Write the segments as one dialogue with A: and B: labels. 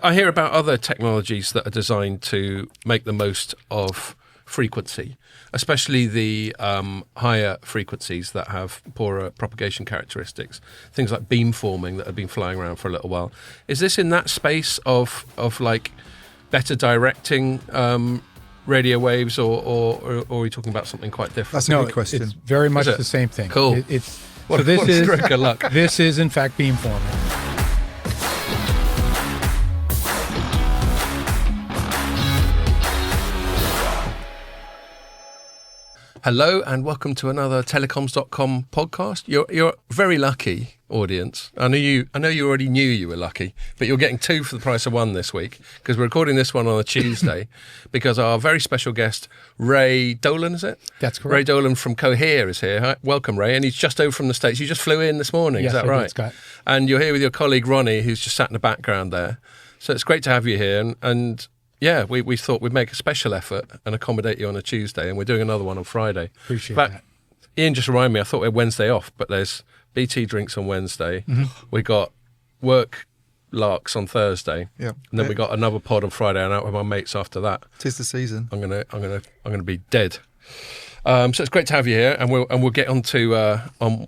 A: I hear about other technologies that are designed to make the most of frequency, especially the higher frequencies that have poorer propagation characteristics. Things like beamforming that have been flying around for a little while. Is this in that space of like better directing radio waves, or are we talking about something quite different?
B: That's a good question.
C: It's very much the same thing.
A: Cool.
C: So this is
A: stroke of luck.
C: This is in fact beamforming.
A: Hello and welcome to another Telecoms.com podcast. You're very lucky, audience. I know you already knew you were lucky, but you're getting two for the price of one this week because we're recording this one on a Tuesday because our very special guest, Ray Dolan, is it?
C: That's correct.
A: Ray Dolan from Cohere is here. Hi, welcome, Ray. And he's just over from the States. You just flew in this morning,
C: yes,
A: is that right?
C: Scott.
A: And you're here with your colleague, Ronnie, who's just sat in the background there. So it's great to have you here. And yeah, we thought we'd make a special effort and accommodate you on a Tuesday, and we're doing another one on Friday.
C: Appreciate that.
A: Ian just reminded me, I thought we had Wednesday off, but there's BT drinks on Wednesday.
C: Mm-hmm.
A: We got work larks on Thursday.
B: Yeah.
A: And then we got another pod on Friday and out with my mates after that.
B: 'Tis the season.
A: I'm gonna be dead. So it's great to have you here, and we'll get on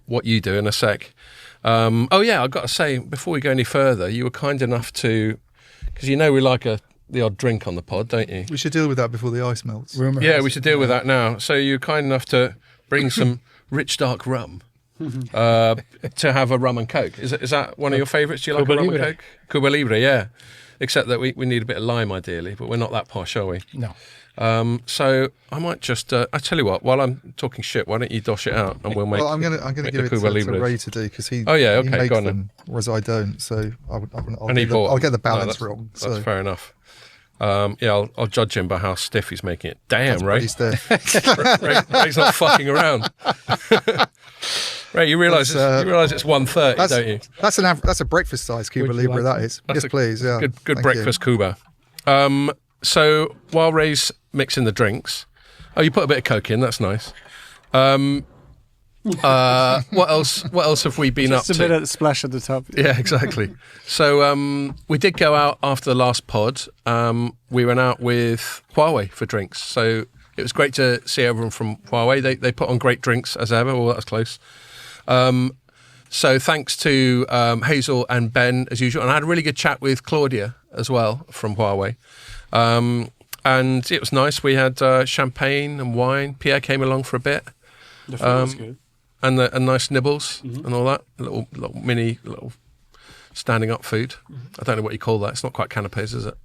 A: what you do in a sec. Oh yeah, I've got to say, before we go any further, you were kind enough to, because we like the odd drink on the pod, don't you?
B: We should deal with that before the ice melts.
A: Yeah, we should deal with that now. So you're kind enough to bring some rich dark rum to have a rum and coke. Is that one of your favourites? Do you like a rum and coke? Cuba Libre, yeah. Except that we need a bit of lime ideally, but we're not that posh, are we?
C: No.
A: So I might just I tell you what, while I'm talking shit, why don't you dosh it out and we'll make.
B: Well, I'm gonna give it to Ray to do because he.
A: Oh yeah, okay,
B: he makes
A: go on
B: them, whereas I don't. So I'll get the balance wrong.
A: That's fair enough. I'll judge him by how stiff he's making it. Damn, Ray.
B: Pretty stiff.
A: Ray's not fucking around. Ray, you realise it's 1:30, don't you?
B: That's a breakfast size Cuba Libre. That is. Yes, please. Yeah.
A: Good breakfast Cuba. So while Ray's mixing the drinks, you put a bit of coke in. That's nice. What else have we been up to?
D: Just a bit of splash at the top.
A: Yeah, exactly. So we did go out after the last pod. We went out with Huawei for drinks. So it was great to see everyone from Huawei. They put on great drinks as ever. Well, that was close. So thanks to Hazel and Ben as usual. And I had a really good chat with Claudia as well from Huawei. And it was nice. We had champagne and wine. Pierre came along for a bit.
D: The food was good.
A: And nice nibbles and all that. Little mini standing up food. I don't know what you call that. It's not quite canapes, is it?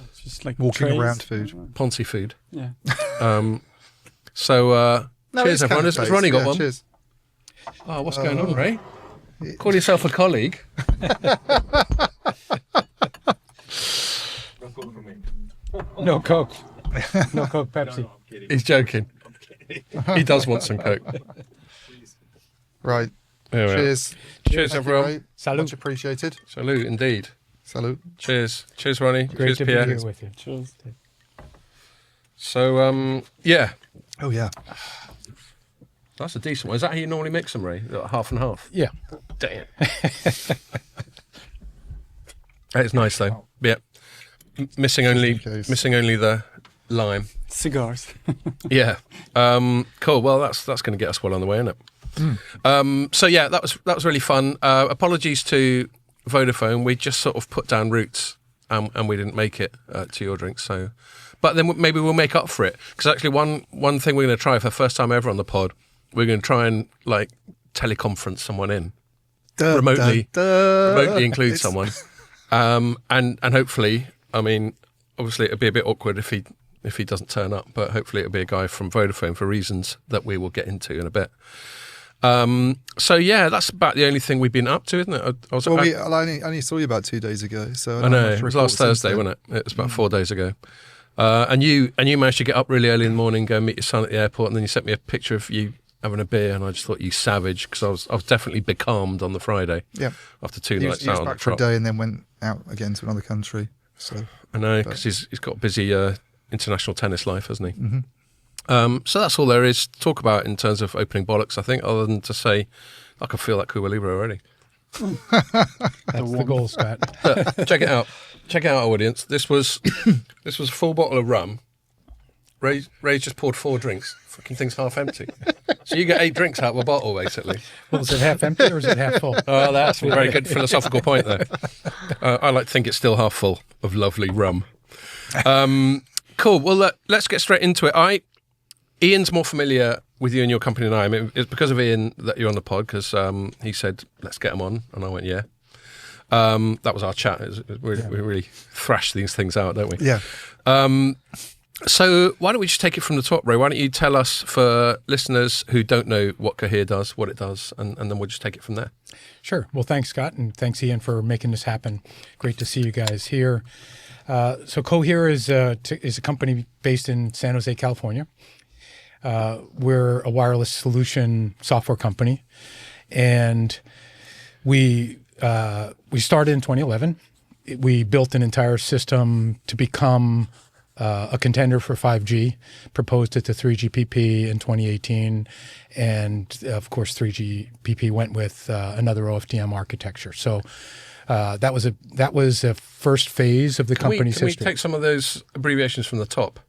D: It's just like
B: walking
D: trays.
B: around food.
A: Ponzi food.
D: Yeah.
A: Cheers everyone. Has Ronnie got one?
B: Cheers.
A: Oh, what's going on, Ray? Call yourself a colleague.
C: No Coke. No Coke, Pepsi.
A: He's joking. He does want some coke.
B: Right.
A: Cheers. Cheers, everyone.
C: Salud.
B: Much appreciated.
A: Salute, indeed.
B: Salute.
A: Cheers. Cheers, Ronnie.
C: Great
A: Cheers,
C: to
A: Pierre.
C: be here with you.
D: Cheers.
A: So, yeah.
B: Oh yeah.
A: That's a decent one. Is that how you normally mix them, Ray? Like half and half?
C: Yeah.
A: Damn. It's nice, though. Yeah. Missing only the lime.
D: Cigars.
A: Yeah. Cool. Well, that's going to get us well on the way, isn't it? So yeah, that was really fun. Apologies to Vodafone. We just sort of put down roots and we didn't make it to your drink. So, but then maybe we'll make up for it because actually one thing we're going to try for the first time ever on the pod, we're going to try and like teleconference someone in remotely include someone, and hopefully, I mean, obviously it'd be a bit awkward if he doesn't turn up, but hopefully it'll be a guy from Vodafone for reasons that we will get into in a bit. So yeah, that's about the only thing we've been up to, isn't it?
B: I only saw you about 2 days ago, so
A: I know it was last Thursday, wasn't it? It was about 4 days ago. And you managed to get up really early in the morning, go and meet your son at the airport, and then you sent me a picture of you having a beer, and I just thought you savage because I was definitely becalmed on the Friday.
B: Yeah,
A: after two nights
B: out
A: on the
B: back for a day and then went out again to another country. So
A: I know because he's got a busy international tennis life, hasn't he?
B: Mm-hmm.
A: So that's all there is to talk about in terms of opening bollocks, I think, other than to say I can feel that Cuba Libre already.
C: That's the goal, Scott.
A: Look, check it out. Check it out, audience. This was a full bottle of rum. Ray just poured 4 drinks. Fucking thing's half empty. So you get 8 drinks out of a bottle, basically.
C: Well, is it half empty or is it half full?
A: Oh, that's a very good philosophical point there. I like to think it's still half full of lovely rum. Cool. Well, let's get straight into it. Ian's more familiar with you and your company than I am. It's because of Ian that you're on the pod, because he said, let's get him on. And I went, yeah. That was our chat. We really thrash these things out, don't we?
B: Yeah.
A: So why don't we just take it from the top, Ray? Why don't you tell us, for listeners who don't know what Cohere does, what it does, and then we'll just take it from there.
C: Sure. Well, thanks, Scott, and thanks, Ian, for making this happen. Great to see you guys here. So Cohere is a company based in San Jose, California. We're a wireless solution software company, and we started in 2011. We built an entire system to become a contender for 5G, proposed it to 3GPP in 2018, and of course 3GPP went with another OFDM architecture. So that was a first phase of the company's history.
A: Can we take some of those abbreviations from the top?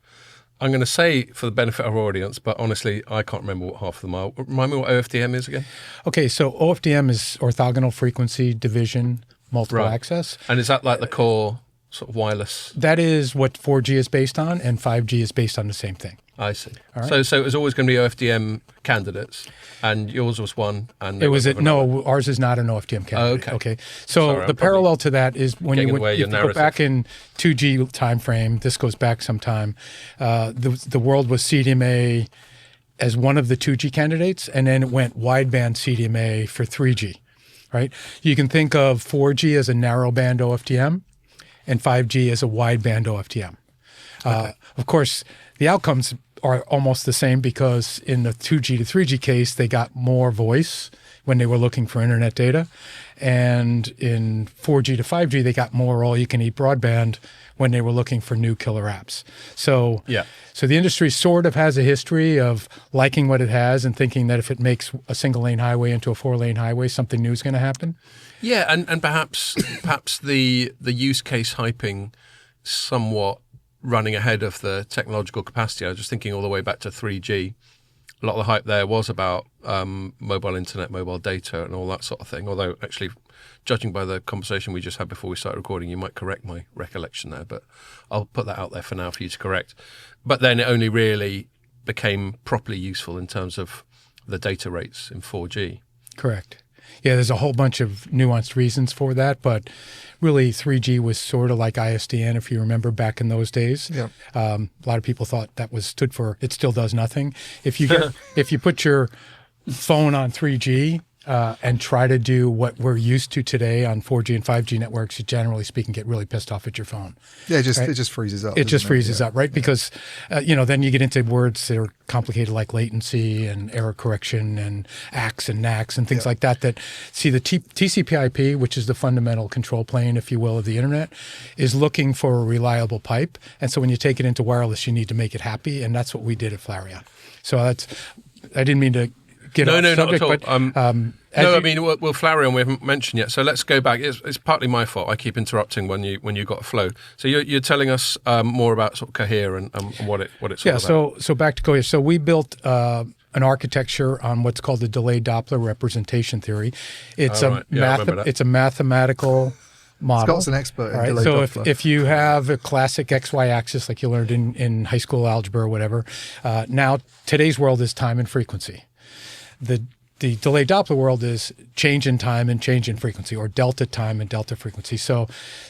A: I'm going to say for the benefit of our audience, but honestly, I can't remember what half of them are. Remind me what OFDM is again?
C: Okay, so OFDM is orthogonal frequency division multiple access.
A: And is that like the core sort of wireless?
C: That is what 4G is based on, and 5G is based on the same thing.
A: I see.
C: All right.
A: So it was always going to be OFDM candidates, and yours was one. And
C: ours is not an OFDM candidate.
A: Oh, okay.
C: So
A: Sorry,
C: the parallel to that is when you go back in 2G time frame. This goes back some time. The world was CDMA as one of the 2G candidates, and then it went wideband CDMA for 3G. Right. You can think of 4G as a narrowband OFDM, and 5G as a wideband OFDM.
A: Okay.
C: Of course, the outcomes are almost the same, because in the 2G to 3G case, they got more voice when they were looking for internet data. And in 4G to 5G, they got more all-you-can-eat broadband when they were looking for new killer apps. So the industry sort of has a history of liking what it has and thinking that if it makes a single-lane highway into a 4-lane highway, something new is going to happen.
A: Yeah, and perhaps the use case hyping somewhat running ahead of the technological capacity. I was just thinking all the way back to 3G. A lot of the hype there was about mobile internet, mobile data, and all that sort of thing. Although, actually, judging by the conversation we just had before we started recording, you might correct my recollection there. But I'll put that out there for now for you to correct. But then it only really became properly useful in terms of the data rates in 4G.
C: Correct. Yeah, there's a whole bunch of nuanced reasons for that, but really 3G was sort of like ISDN, if you remember back in those days.
B: Yeah.
C: A lot of people thought that stood for it still does nothing. If you put your phone on 3G and try to do what we're used to today on 4G and 5G networks, you generally speaking get really pissed off at your phone.
B: Yeah, it just freezes up.
C: It just freezes up, right? Because then you get into words that are complicated like latency and error correction and ACKs and NACs and things like that. That see the TCP/IP, which is the fundamental control plane, if you will, of the internet, is looking for a reliable pipe. And so when you take it into wireless, you need to make it happy, and that's what we did at Flaria. So I didn't mean to get off subject,
A: not at all.
C: but
A: We'll Flaria, and we haven't mentioned yet. So let's go back. It's partly my fault. I keep interrupting when you got a flow. So you're telling us more about sort of Cohere and what it's all about.
C: So back to Cohere. So we built an architecture on what's called the delayed Doppler representation theory. It's it's a mathematical model.
B: Scott's an expert in
C: right?
B: delayed
C: So
B: Doppler.
C: if you have a classic XY axis like you learned in high school algebra or whatever, now today's world is time and frequency. The delayed Doppler world is change in time and change in frequency, or delta time and delta frequency. So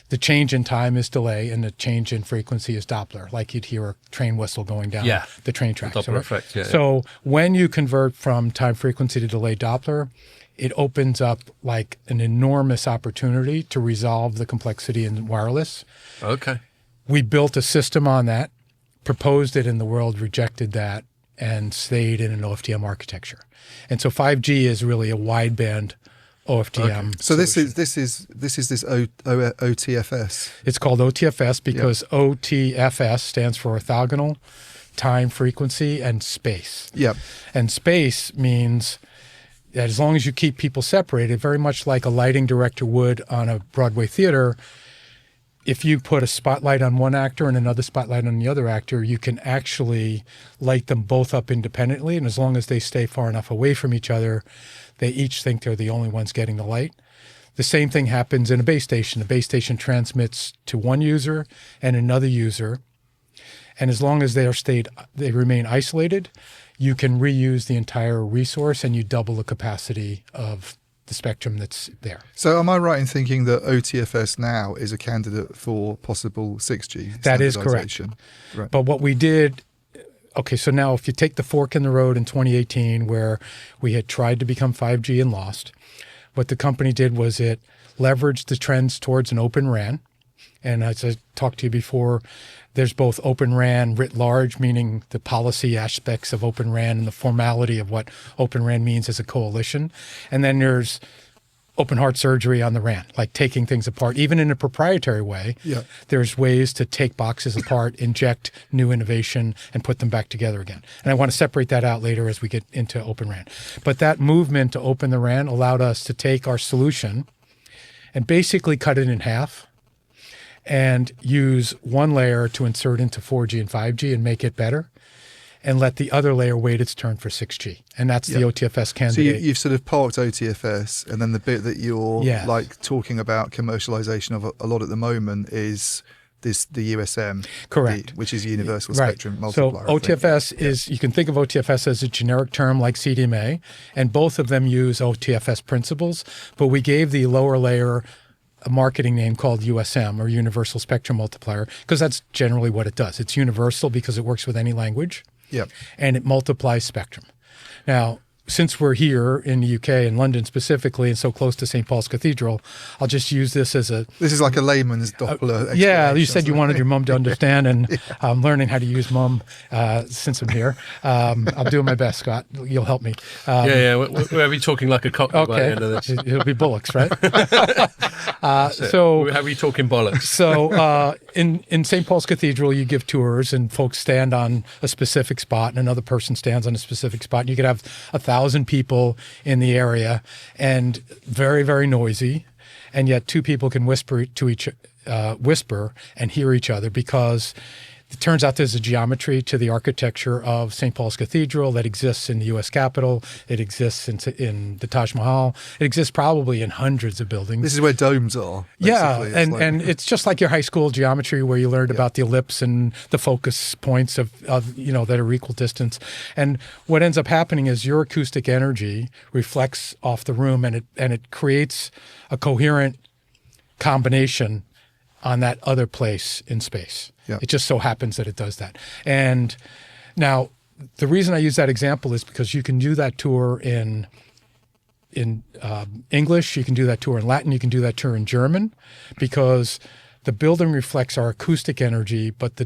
C: the change in time is delay and the change in frequency is Doppler, like you'd hear a train whistle going down the train tracks.
A: Doppler effect,
C: So when you convert from time frequency to delayed Doppler, it opens up like an enormous opportunity to resolve the complexity in wireless.
A: Okay.
C: We built a system on that, proposed it, and the world rejected that and stayed in an OFDM architecture. And so 5G is really a wideband OFDM.
B: Okay. So
C: solution.
B: this is OTFS.
C: It's called OTFS because OTFS stands for orthogonal, time, frequency, and space.
B: Yep.
C: And space means as long as you keep people separated, very much like a lighting director would on a Broadway theater, if you put a spotlight on one actor and another spotlight on the other actor, you can actually light them both up independently. And as long as they stay far enough away from each other, they each think they're the only ones getting the light. The same thing happens in a base station. A base station transmits to one user and another user. And as long as they remain isolated, you can reuse the entire resource and you double the capacity of the spectrum that's there.
B: So am I right in thinking that OTFS now is a candidate for possible 6G?
C: That is correct.
B: Right.
C: But what we did, okay, so now if you take the fork in the road in 2018 where we had tried to become 5G and lost, what the company did was it leveraged the trends towards an open RAN. And as I talked to you before, there's both Open RAN writ large, meaning the policy aspects of Open RAN and the formality of what Open RAN means as a coalition. And then there's open heart surgery on the RAN, like taking things apart, even in a proprietary way.
B: Yeah.
C: There's ways to take boxes apart, inject new innovation, and put them back together again. And I want to separate that out later as we get into Open RAN. But that movement to open the RAN allowed us to take our solution and basically cut it in half and use one layer to insert into 4G and 5G and make it better, and let the other layer wait its turn for 6G. And that's the OTFS candidate.
B: So you've sort of parked OTFS, and then the bit that you're like talking about commercialization of a lot at the moment is the USM,
C: correct,
B: which is Universal Spectrum Multiplier.
C: So OTFS is, you can think of OTFS as a generic term like CDMA, and both of them use OTFS principles, but we gave the lower layer a marketing name called USM, or Universal Spectrum Multiplier, because that's generally what it does. It's universal because it works with any language, and it multiplies spectrum. Now, since we're here in the UK, in London specifically, and so close to St. Paul's Cathedral, I'll just use this as a...
B: This is like a layman's Doppler.
C: Yeah, you said you wanted your mum to understand, and I'm learning how to use mum since I'm here. I'm doing my best, Scott. You'll help me.
A: We'll be talking like a cockney by the end of this.
C: It'll be bullocks, right? So
A: how are we talking bollocks?
C: So in St. Paul's Cathedral, you give tours, and folks stand on a specific spot, and another person stands on a specific spot. And you could have 1,000 people in the area, and very, very noisy, and yet two people can whisper and hear each other, because it turns out there's a geometry to the architecture of St. Paul's Cathedral that exists in the U.S. Capitol. It exists in the Taj Mahal. It exists probably in hundreds of buildings.
B: This is where domes are.
C: Yeah, and it's just like your high school geometry where you learned about the ellipse and the focus points of that are equal distance. And what ends up happening is your acoustic energy reflects off the room, and it creates a coherent combination on that other place in space. Yeah. It just so happens that it does that. And now the reason I use that example is because you can do that tour in English, you can do that tour in Latin, you can do that tour in German, because the building reflects our acoustic energy, but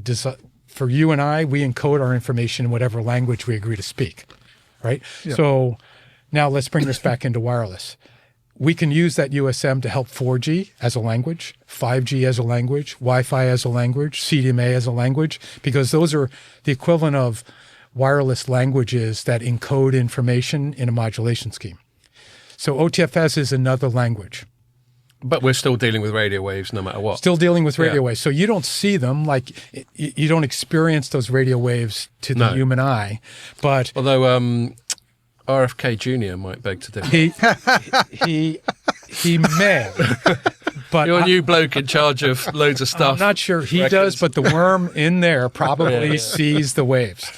C: for you and I, we encode our information in whatever language we agree to speak, right? Yeah. So now let's bring this back into wireless. We can use that USM to help 4G as a language, 5G as a language, Wi-Fi as a language, CDMA as a language, because those are the equivalent of wireless languages that encode information in a modulation scheme. So OTFS is another language.
A: But we're still dealing with radio waves no matter what.
C: Still dealing with radio waves. So you don't see them, like you don't experience those radio waves to the human eye. But
A: although RFK Jr. might beg to differ.
C: He may. But
A: you're a new bloke in charge of loads of stuff.
C: I'm not sure he does, but the worm in there probably sees the waves.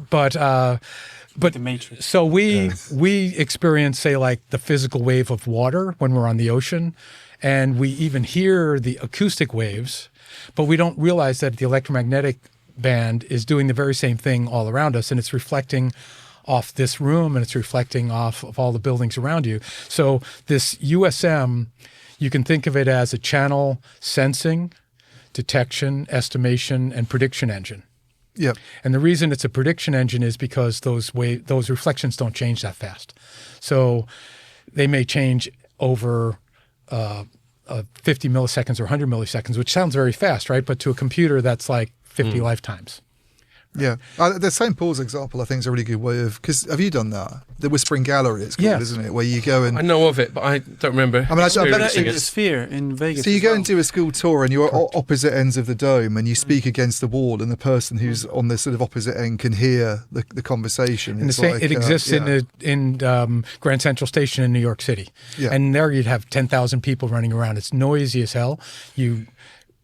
C: But
D: the Matrix.
C: So we experience, say, like the physical wave of water when we're on the ocean, and we even hear the acoustic waves, but we don't realize that the electromagnetic band is doing the very same thing all around us, and it's reflecting off this room, and it's reflecting off of all the buildings around you. So this USM, you can think of it as a channel sensing, detection, estimation, and prediction engine.
B: Yep.
C: And the reason it's a prediction engine is because those reflections don't change that fast. So they may change over 50 milliseconds or 100 milliseconds, which sounds very fast, right? But to a computer, that's like 50 lifetimes.
B: Yeah. The St. Paul's example, I think, is a really good way of, because have you done that? The Whispering Gallery, it's called, isn't it? Where you go and...
A: I know of it, but I don't remember.
B: I mean,
D: in the Sphere in Vegas.
B: So you go and do a school tour and you're at opposite ends of the dome and you speak against the wall and the person who's on the sort of opposite end can hear the conversation.
C: And it exists in Grand Central Station in New York City.
B: Yeah.
C: And there you'd have 10,000 people running around. It's noisy as hell. You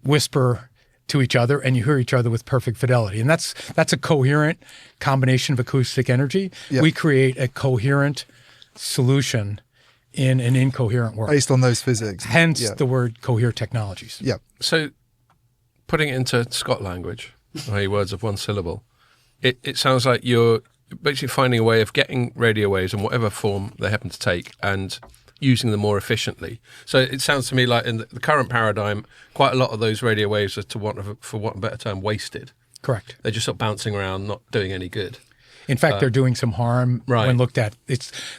C: whisper to each other and you hear each other with perfect fidelity. And that's a coherent combination of acoustic energy. Yeah. We create a coherent solution in an incoherent world.
B: Based on those physics.
C: Hence the word Cohere Technologies.
B: Yeah.
A: So putting it into Scott language, i.e. words of one syllable, it sounds like you're basically finding a way of getting radio waves in whatever form they happen to take and using them more efficiently. So it sounds to me like in the current paradigm, quite a lot of those radio waves are, for want of a better term, wasted.
C: Correct.
A: They're just sort of bouncing around, not doing any good.
C: In fact, they're doing some harm when looked at.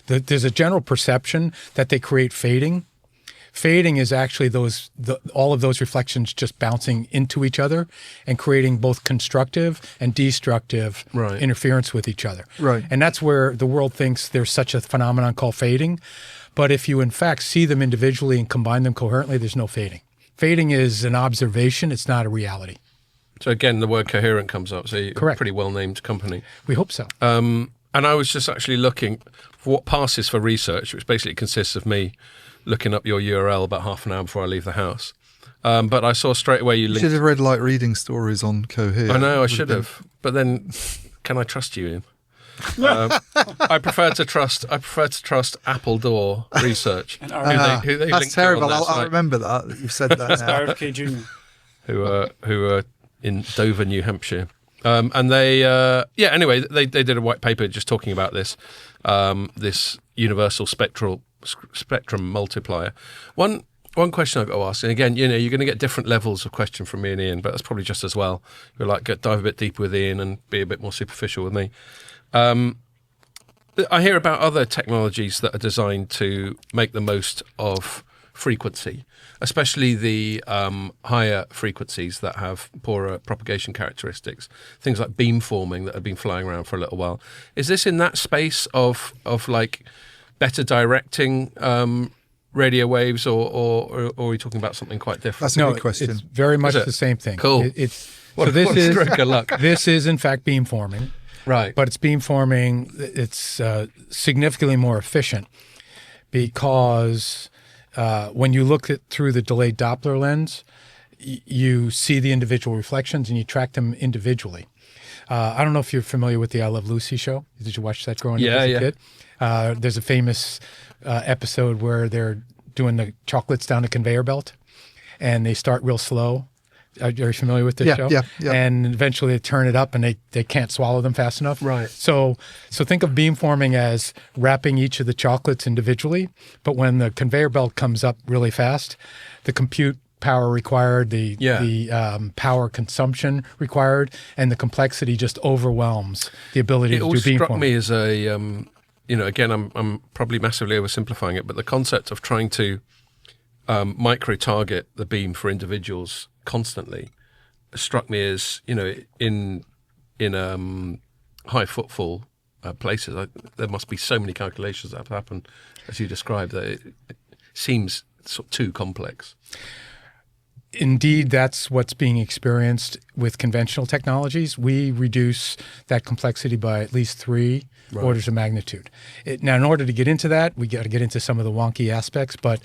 C: There's a general perception that they create fading. Fading is actually all of those reflections just bouncing into each other and creating both constructive and destructive interference with each other.
B: Right.
C: And that's where the world thinks there's such a phenomenon called fading. But if you, in fact, see them individually and combine them coherently, there's no fading. Fading is an observation. It's not a reality.
A: So again, the word coherent comes up. So you're
C: Correct.
A: a pretty well-named company.
C: We hope so.
A: And I was just actually looking for what passes for research, which basically consists of me looking up your URL about half an hour before I leave the house. But I saw straight away you linked...
B: You should have read like reading stories on Cohere.
A: I know, I should have. But then, can I trust you, Ian? I prefer to trust Apple Door Research.
B: That's terrible. I'll remember that you've said that now.
D: RFK Jr.
A: who are in Dover, New Hampshire. And they anyway, they did a white paper just talking about this universal spectrum multiplier. One question I've got to ask, and again, you're going to get different levels of question from me and Ian, but that's probably just as well. You'll dive a bit deeper with Ian and be a bit more superficial with me. I hear about other technologies that are designed to make the most of frequency, especially the higher frequencies that have poorer propagation characteristics, things like beamforming that have been flying around for a little while. Is this in that space of like better directing radio waves, or are we talking about something quite different?
B: That's a good question.
C: It's very much the same thing.
A: Cool.
C: This is in fact beamforming.
A: Right.
C: But it's beamforming. It's significantly more efficient because when you look through the delayed Doppler lens, you see the individual reflections and you track them individually. I don't know if you're familiar with the I Love Lucy show. Did you watch that growing up as a kid? There's a famous episode where they're doing the chocolates down a conveyor belt and they start real slow. Are you familiar with this show?
B: Yeah.
C: And eventually they turn it up and they can't swallow them fast enough.
A: Right.
C: So think of beamforming as wrapping each of the chocolates individually, but when the conveyor belt comes up really fast, the compute power required, the power consumption required, and the complexity just overwhelms the ability to do beamforming. It all struck
A: me as a, again, I'm probably massively oversimplifying it, but the concept of trying to micro-target the beam for individuals constantly struck me as, in high footfall places, there must be so many calculations that have happened, as you described, that it seems sort of too complex.
C: Indeed, that's what's being experienced with conventional technologies. We reduce that complexity by at least 3 orders of magnitude. Now, in order to get into that, we got to get into some of the wonky aspects, but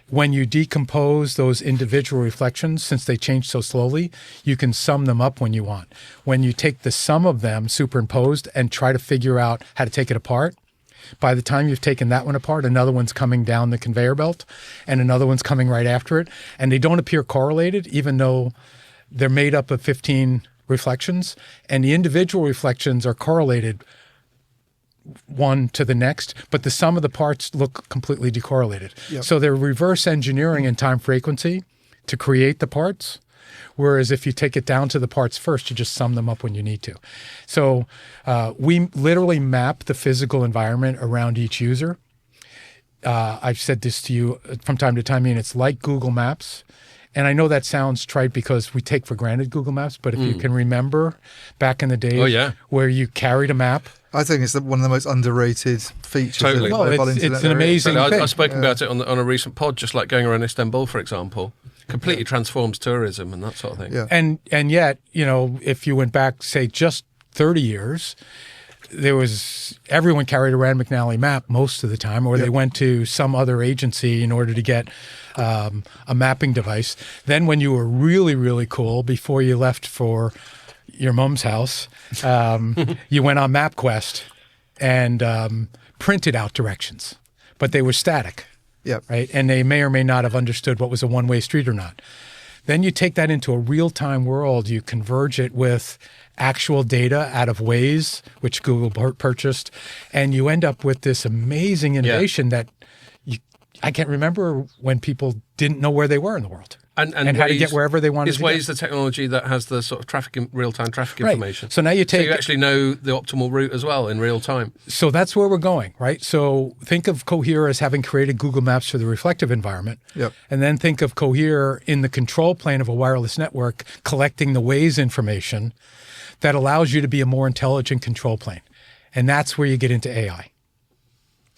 C: when you decompose those individual reflections, since they change so slowly, you can sum them up when you want. When you take the sum of them superimposed and try to figure out how to take it apart, by the time you've taken that one apart, another one's coming down the conveyor belt and another one's coming right after it. And they don't appear correlated, even though they're made up of 15 reflections. And the individual reflections are correlated one to the next, but the sum of the parts look completely decorrelated. Yep. So they're reverse engineering in time frequency to create the parts. Whereas if you take it down to the parts first, you just sum them up when you need to. So we literally map the physical environment around each user. I've said this to you from time to time, and it's like Google Maps, And I know that sounds trite because we take for granted Google Maps, but if you can remember back in the days where you carried a map.
B: I think it's one of the most underrated features
A: Totally.
B: of the mobile
C: it's
B: internet.
C: an amazing thing.
A: I've spoken about it on a recent pod, just like going around Istanbul, for example. Completely transforms tourism and that sort of thing.
B: Yeah.
C: And yet, if you went back, say, just 30 years, everyone carried a Rand McNally map most of the time, or they went to some other agency in order to get a mapping device. Then when you were really, really cool, before you left for your mom's house, you went on MapQuest and printed out directions, but they were static.
B: Yep.
C: Right. And they may or may not have understood what was a one-way street or not. Then you take that into a real-time world. You converge it with actual data out of Waze, which Google purchased, and you end up with this amazing innovation that I can't remember when people didn't know where they were in the world. And how to get wherever they wanted to get.
A: Is Waze the technology that has the sort of real-time traffic information?
C: So now you
A: actually know the optimal route as well in real time.
C: So that's where we're going, right? So think of Cohere as having created Google Maps for the reflective environment.
B: Yep.
C: And then think of Cohere in the control plane of a wireless network collecting the Waze information that allows you to be a more intelligent control plane. And that's where you get into AI.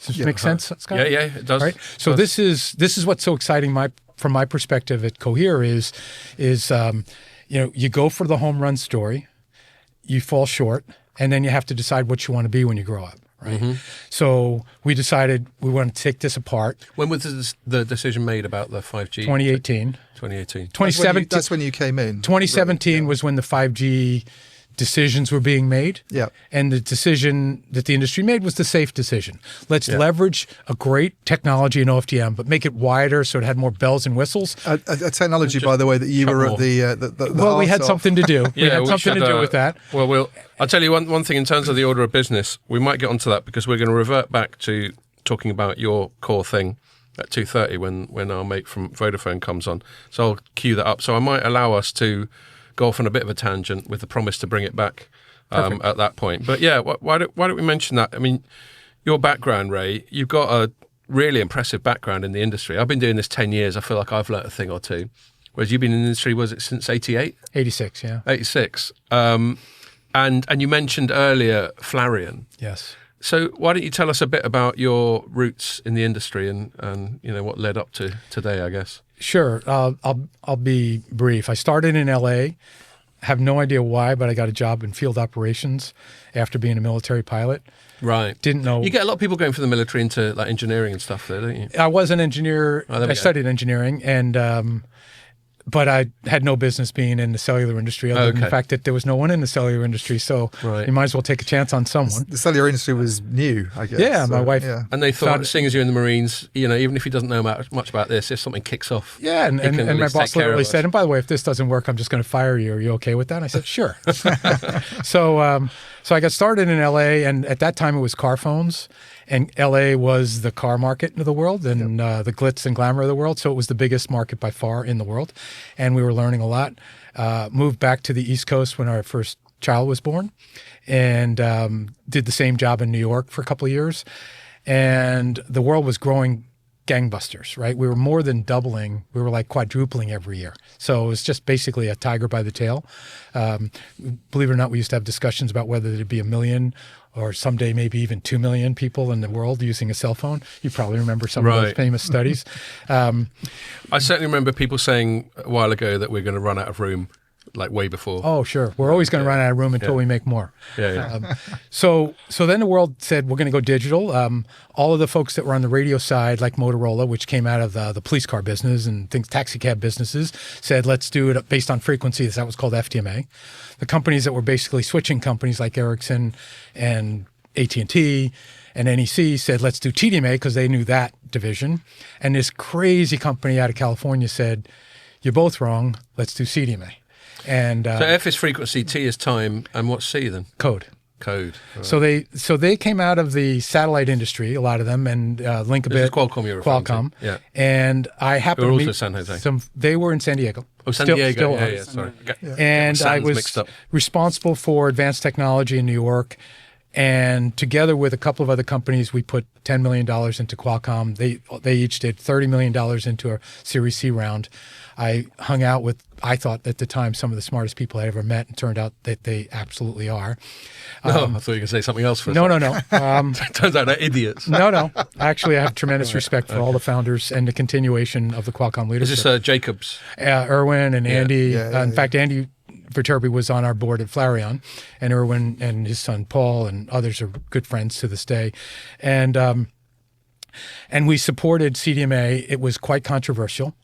C: Does this make sense, Scott?
A: Yeah, it does.
C: Right? So this is what's so exciting from my perspective at Cohere is you go for the home run story, you fall short, and then you have to decide what you want to be when you grow up, right? Mm-hmm. So we decided we want to take this apart.
A: When was the decision made about the 5G?
C: 2018.
A: 2018.
B: That's when you came in.
C: 2017 was when the 5G decisions were being made.
B: Yeah. And
C: the decision that the industry made was the safe decision. Let's leverage a great technology in OFDM, but make it wider so it had more bells and whistles.
B: A technology, by the way, that you were at the
C: well, we had something to do. We had something to do with that.
A: Well, I'll tell you one thing in terms of the order of business. We might get onto that because we're going to revert back to talking about your core thing at 2:30 when our mate from Vodafone comes on. So I'll cue that up. So I might allow us to go off on a bit of a tangent with the promise to bring it back at that point. But yeah, why don't we mention that? I mean, your background, Ray, you've got a really impressive background in the industry. I've been doing this 10 years. I feel like I've learnt a thing or two. Whereas you've been in the industry, was it since 88?
C: 86, yeah.
A: 86. And you mentioned earlier Flarion.
C: Yes.
A: So why don't you tell us a bit about your roots in the industry and what led up to today, I guess?
C: Sure. I'll be brief. I started in LA. Have no idea why, but I got a job in field operations after being a military pilot.
A: Right.
C: Didn't know.
A: You get a lot of people going from the military into like engineering and stuff there, don't you?
C: I was an engineer. I studied engineering, and but I had no business being in the cellular industry other than the fact that there was no one in the cellular industry. So you might as well take a chance on someone.
B: The cellular industry was new, I guess.
C: Yeah, my wife.
B: Yeah.
A: And they thought, seeing as you're in the Marines, even if he doesn't know much about this, if something kicks off.
C: Yeah, and my boss literally said, and by the way, if this doesn't work, I'm just going to fire you. Are you okay with that? And I said, sure. So I got started in LA, and at that time it was car phones. And LA was the car market of the world and the glitz and glamour of the world. So it was the biggest market by far in the world. And we were learning a lot. Moved back to the East Coast when our first child was born and did the same job in New York for a couple of years. And the world was growing gangbusters, right? We were more than doubling. We were like quadrupling every year. So it was just basically a tiger by the tail. Believe it or not, we used to have discussions about whether there'd be 1 million or someday maybe even 2 million people in the world using a cell phone. You probably remember some of those famous studies.
A: I certainly remember people saying a while ago that we're going to run out of room, like way before.
C: Oh, sure. We're always going to run out of room until we make more. So then the world said, we're going to go digital. All of the folks that were on the radio side, like Motorola, which came out of the police car business and taxi cab businesses, said, let's do it based on frequency. That was called FDMA. The companies that were basically switching companies like Ericsson and AT&T and NEC said, let's do TDMA because they knew that division. And this crazy company out of California said, you're both wrong. Let's do CDMA. And
A: so F is frequency, T is time, and what's C then?
C: Code.
A: Right.
C: So they came out of the satellite industry, a lot of them, and Linkabit.
A: This is Qualcomm you're referring to.
C: Qualcomm. Yeah. And I happened to meet
A: also San Jose.
C: They were in San Diego.
A: Oh, San Diego.
C: Still
A: Sorry.
C: And I was responsible for advanced technology in New York And together with a couple of other companies, we put $10 million into Qualcomm. They each did $30 million into a Series C round. I hung out with, I thought at the time, some of the smartest people I ever met, and turned out that they absolutely are.
A: I thought you were going to say something else first.
C: No.
A: Turns out they're idiots.
C: No. Actually, I have tremendous respect for all the founders and the continuation of the Qualcomm leadership.
A: Is this Jacobs?
C: Erwin and Andy. In fact, Andy Viterbi was on our board at Flareon, and Erwin and his son Paul and others are good friends to this day. And we supported CDMA. It was quite controversial.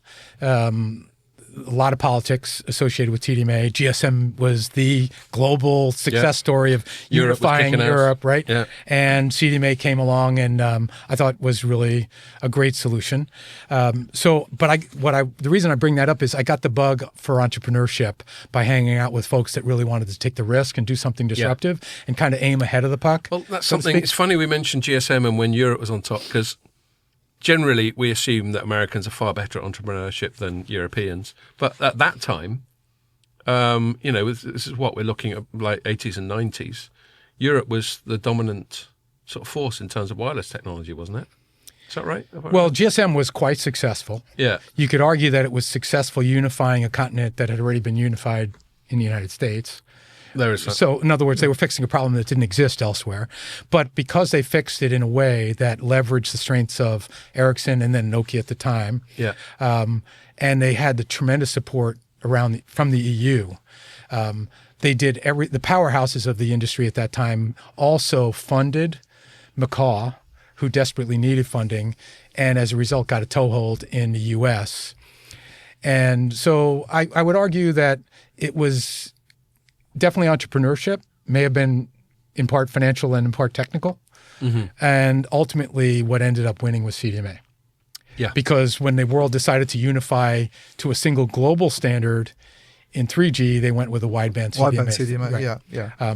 C: A lot of politics associated with TDMA. GSM was the global success story of unifying Europe, right?
A: Yeah.
C: And CDMA came along, and I thought was really a great solution. The reason I bring that up is I got the bug for entrepreneurship by hanging out with folks that really wanted to take the risk and do something disruptive and kind of aim ahead of the puck.
A: Well, that's something. It's funny we mentioned GSM and when Europe was on top, because generally, we assume that Americans are far better at entrepreneurship than Europeans. But at that time, this is what we're looking at, like 80s and 90s. Europe was the dominant sort of force in terms of wireless technology, wasn't it? Is that right?
C: Well, GSM was quite successful.
A: Yeah.
C: You could argue that it was successful unifying a continent that had already been unified in the United States.
A: There is that.
C: So, in other words, they were fixing a problem that didn't exist elsewhere. But because they fixed it in a way that leveraged the strengths of Ericsson and then Nokia at the time, and they had the tremendous support from the EU, they did the powerhouses of the industry at that time also funded Macaw, who desperately needed funding, and as a result got a toehold in the U.S. And so I would argue that it was definitely entrepreneurship, may have been in part financial and in part technical. Mm-hmm. And ultimately what ended up winning was CDMA.
A: Yeah.
C: Because when the world decided to unify to a single global standard in 3G, they went with a wideband CDMA.
B: Wideband CDMA, yeah.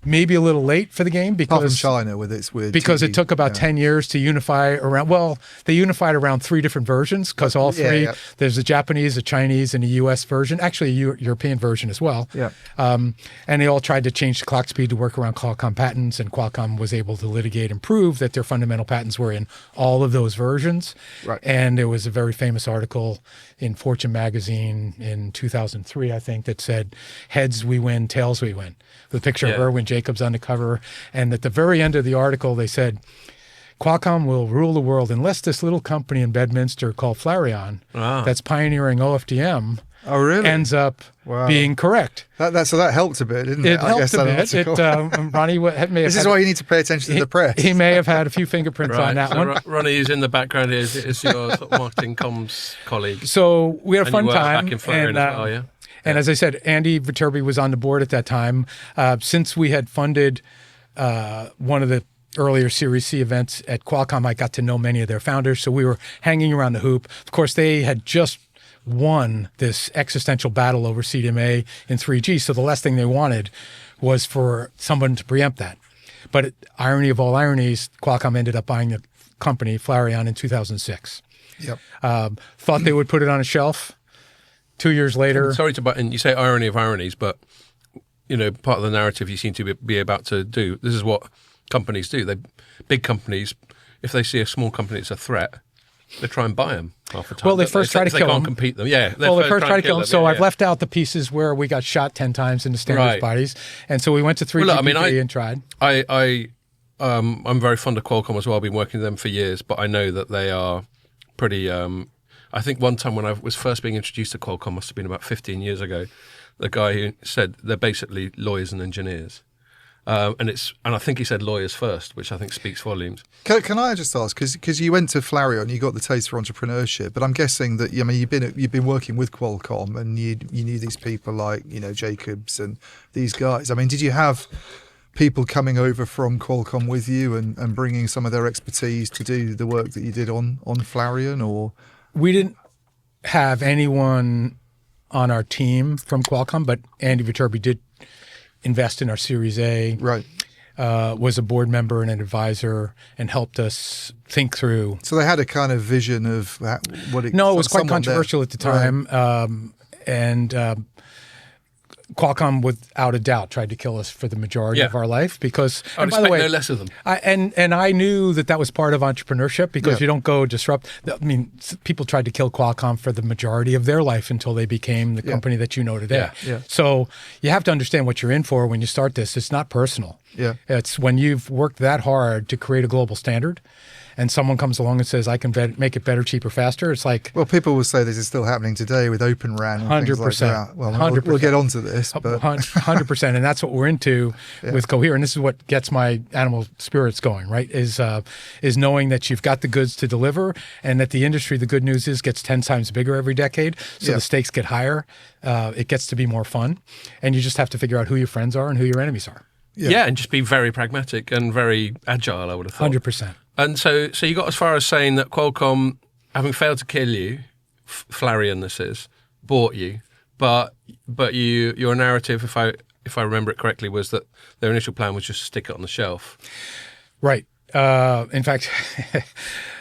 C: Maybe a little late for the game because
B: apart from China with its weird
C: because
B: TV,
C: it took about 10 years to unify around. Well, they unified around 3 different versions because all three. There's a Japanese, a Chinese, and a U.S. version. Actually, a European version as well.
B: Yeah.
C: And they all tried to change the clock speed to work around Qualcomm patents, and Qualcomm was able to litigate and prove that their fundamental patents were in all of those versions.
B: Right.
C: And there was a very famous article in Fortune magazine in 2003, I think, that said, "Heads we win, tails we win," with a picture of Erwin Jacobs on the cover. And at the very end of the article, they said, Qualcomm will rule the world unless this little company in Bedminster called Flareon that's pioneering OFDM ends up being correct.
B: So that helped a bit, didn't it?
C: It helped a bit. Ronnie
B: this is why you need to pay attention to the press.
C: He may have had a few fingerprints on that one.
A: Ronnie, who's in the background here, is your sort of marketing comms colleague.
C: So we had a fun time.
A: Back in Flareon as well, yeah?
C: And as I said, Andy Viterbi was on the board at that time. Since we had funded one of the earlier Series C events at Qualcomm, I got to know many of their founders. So we were hanging around the hoop. Of course, they had just won this existential battle over CDMA in 3G. So the last thing they wanted was for someone to preempt that. But irony of all ironies, Qualcomm ended up buying the company, Flareon, in 2006.
B: Yep.
C: Thought they would put it on a shelf. 2 years later.
A: Sorry to butt in. You say irony of ironies, but part of the narrative you seem to be about to do. This is what companies do. Big companies, if they see a small company that's a threat, they try and buy them half the time.
C: Well, they first try to kill them.
A: They can't compete them. Yeah.
C: They first try to kill them. So I've left out the pieces where we got shot 10 times in the standards bodies, and so we went to 3GPP and tried.
A: I'm very fond of Qualcomm as well. I've been working with them for years, but I know that they are pretty. I think one time when I was first being introduced to Qualcomm, must have been about 15 years ago, the guy who said they're basically lawyers and engineers. And I think he said lawyers first, which I think speaks volumes.
B: Can I just ask, because you went to Flareon, you got the taste for entrepreneurship, but I'm guessing that you've been working with Qualcomm and you knew these people like Jacobs and these guys. I mean, did you have people coming over from Qualcomm with you and bringing some of their expertise to do the work that you did on Flareon, or?
C: We didn't have anyone on our team from Qualcomm, but Andy Viterbi did invest in our Series A.
B: Right.
C: Was a board member and an advisor and helped us think through.
B: So they had a kind of vision of what it.
C: No, it was quite controversial at the time, and Qualcomm, without a doubt, tried to kill us for the majority of our life because.
A: I
C: and by the way,
A: no less of them.
C: I knew that was part of entrepreneurship because you don't go disrupt. I mean, people tried to kill Qualcomm for the majority of their life until they became the company that you know today.
B: Yeah.
C: So you have to understand what you're in for when you start this. It's not personal.
B: Yeah.
C: It's when you've worked that hard to create a global standard, and someone comes along and says, I can make it better, cheaper, faster. It's like...
B: Well, people will say this is still happening today with Open RAN and things like that. Well,
C: 100%.
B: We'll get onto this. But
C: 100%. And that's what we're into with Cohere. And this is what gets my animal spirits going, right? Is knowing that you've got the goods to deliver and that the industry, the good news is, gets 10 times bigger every decade. So the stakes get higher. It gets to be more fun. And you just have to figure out who your friends are and who your enemies are.
A: Yeah, and just be very pragmatic and very agile, I would have thought.
C: 100%.
A: And so you got as far as saying that Qualcomm, having failed to kill you, Flarion this is, bought you, but your narrative, if I remember it correctly, was that their initial plan was just to stick it on the shelf.
C: Right. In fact,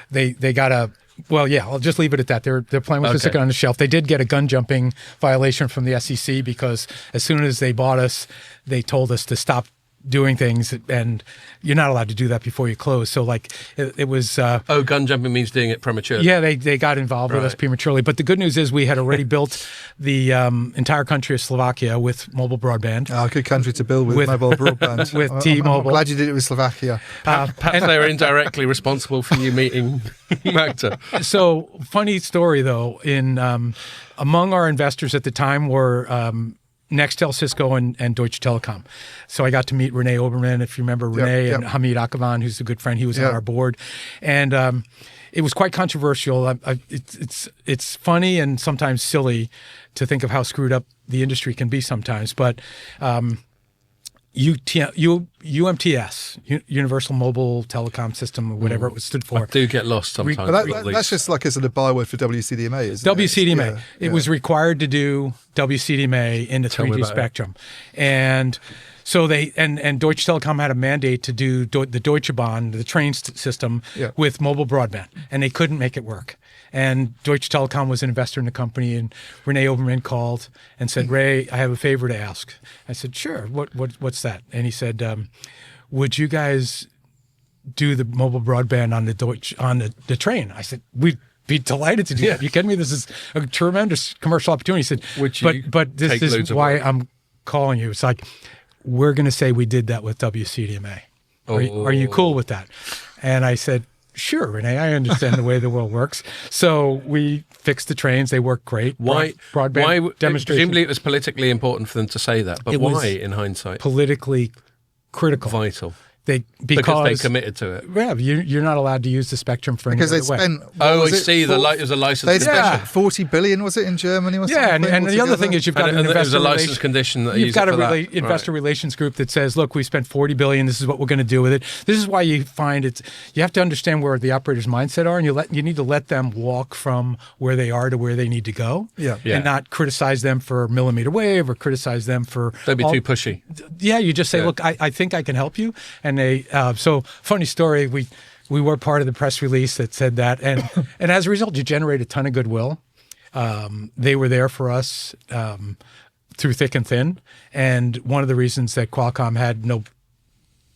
C: they got a... Well, yeah, I'll just leave it at that. Their plan was to stick it on the shelf. They did get a gun jumping violation from the SEC because as soon as they bought us, they told us to stop doing things, and you're not allowed to do that before you close. So like it was...
A: gun jumping means doing it prematurely.
C: Yeah, they got involved with us prematurely. But the good news is we had already built the entire country of Slovakia with mobile broadband.
B: Oh, good country to build with mobile broadband.
C: With T-Mobile.
B: I'm glad you did it with Slovakia.
A: Perhaps they were indirectly responsible for you meeting Magda.
C: So, funny story though, among our investors at the time were... Nextel, Cisco, and Deutsche Telekom. So I got to meet Rene Obermann, if you remember Rene, and Hamid Akavan, who's a good friend. He was on our board. And it was quite controversial. It's funny and sometimes silly to think of how screwed up the industry can be sometimes. But UMTS, Universal Mobile Telecom System, or whatever it stood for.
A: I do get lost sometimes.
B: That's just like as a byword for WCDMA, isn't it?
C: WCDMA. It was required to do WCDMA in the 3G spectrum. And so and Deutsche Telekom had a mandate to do the Deutsche Bahn, the train system, with mobile broadband, and they couldn't make it work. And Deutsche Telekom was an investor in the company, and Rene Obermann called and said, Ray, I have a favor to ask. I said, sure, what's that? And he said, would you guys do the mobile broadband on the train? I said, we'd be delighted to do that. You kidding me? This is a tremendous commercial opportunity. He said, but this is why I'm calling you. It's like, we're going to say we did that with WCDMA. Are you cool with that? And I said, sure, Rene, I understand the way the world works. So we fixed the trains. They work great.
A: Why
C: demonstration?
A: Presumably it was politically important for them to say that, but why in hindsight?
C: Politically critical.
A: Vital.
C: Because
A: they committed to it.
C: Yeah, you're not allowed to use the spectrum for any other way.
B: Because they spent...
A: I see. There's a license.
B: They spent 40 billion, was it, in Germany or something?
C: Yeah, and the other thing is you've got an investor
A: license condition that
C: you've got an investor relations group that says, look, we spent 40 billion. This is what we're going to do with it. This is why you find you have to understand where the operator's mindset are, and you need to let them walk from where they are to where they need to go. And not criticize them for millimeter wave or criticize them for...
A: Don't be too pushy.
C: Yeah, you just say, look, I think I can help you. And they... So funny story, we were part of the press release that said that, and as a result, you generate a ton of goodwill. They were there for us through thick and thin, and one of the reasons that Qualcomm had no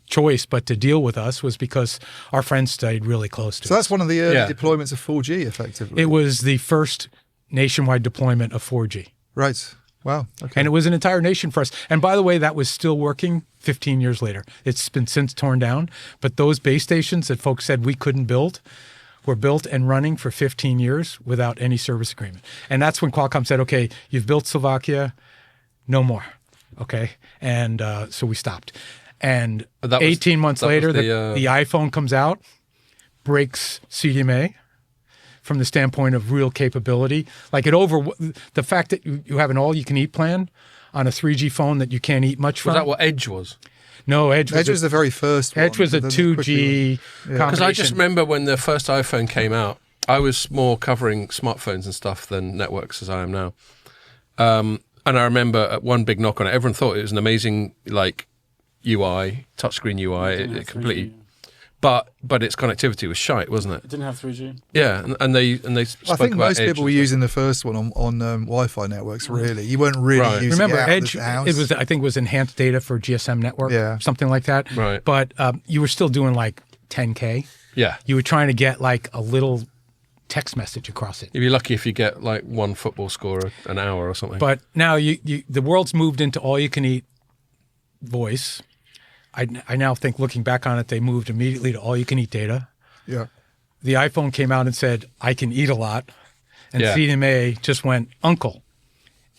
C: choice but to deal with us was because our friends stayed really close to us.
B: So that's one of the early deployments of 4G, effectively.
C: It was the first nationwide deployment of 4G.
B: Right. Wow. Okay.
C: And it was an entire nation for us. And by the way, that was still working 15 years later. It's been since torn down. But those base stations that folks said we couldn't build were built and running for 15 years without any service agreement. And that's when Qualcomm said, okay, you've built Slovakia, no more. Okay. And so we stopped. And 18 months later, the iPhone comes out, breaks CDMA. From the standpoint of real capability, like the fact that you have an all-you-can-eat plan on a 3G phone that you can't eat much from.
A: Was that what Edge was?
C: No, Edge
B: was the very first one.
C: Edge was a 2G combination.
A: Because I just remember when the first iPhone came out, I was more covering smartphones and stuff than networks as I am now. And I remember one big knock on it. Everyone thought it was an amazing UI, touchscreen UI. It completely... but its connectivity was shite, wasn't it?
D: It didn't have 3G.
A: Yeah, and they spoke
B: I think
A: about
B: most
A: Edge
B: people were
A: and stuff.
B: using the first one on Wi-Fi networks. Really, you weren't really
A: Right.
B: using
C: Remember,
B: it out
C: Edge,
B: of the house.
C: it was, I think, was enhanced data for GSM network,
B: Yeah.
C: something like that.
A: Right.
C: But you were still doing like 10K.
A: Yeah.
C: You were trying to get like a little text message across it.
A: You'd be lucky if you get like one football score an hour or something.
C: But now the world's moved into all-you-can-eat voice. I now think, looking back on it, they moved immediately to all-you-can-eat data.
B: Yeah.
C: The iPhone came out and said, I can eat a lot. And
A: Yeah.
C: CDMA just went, uncle.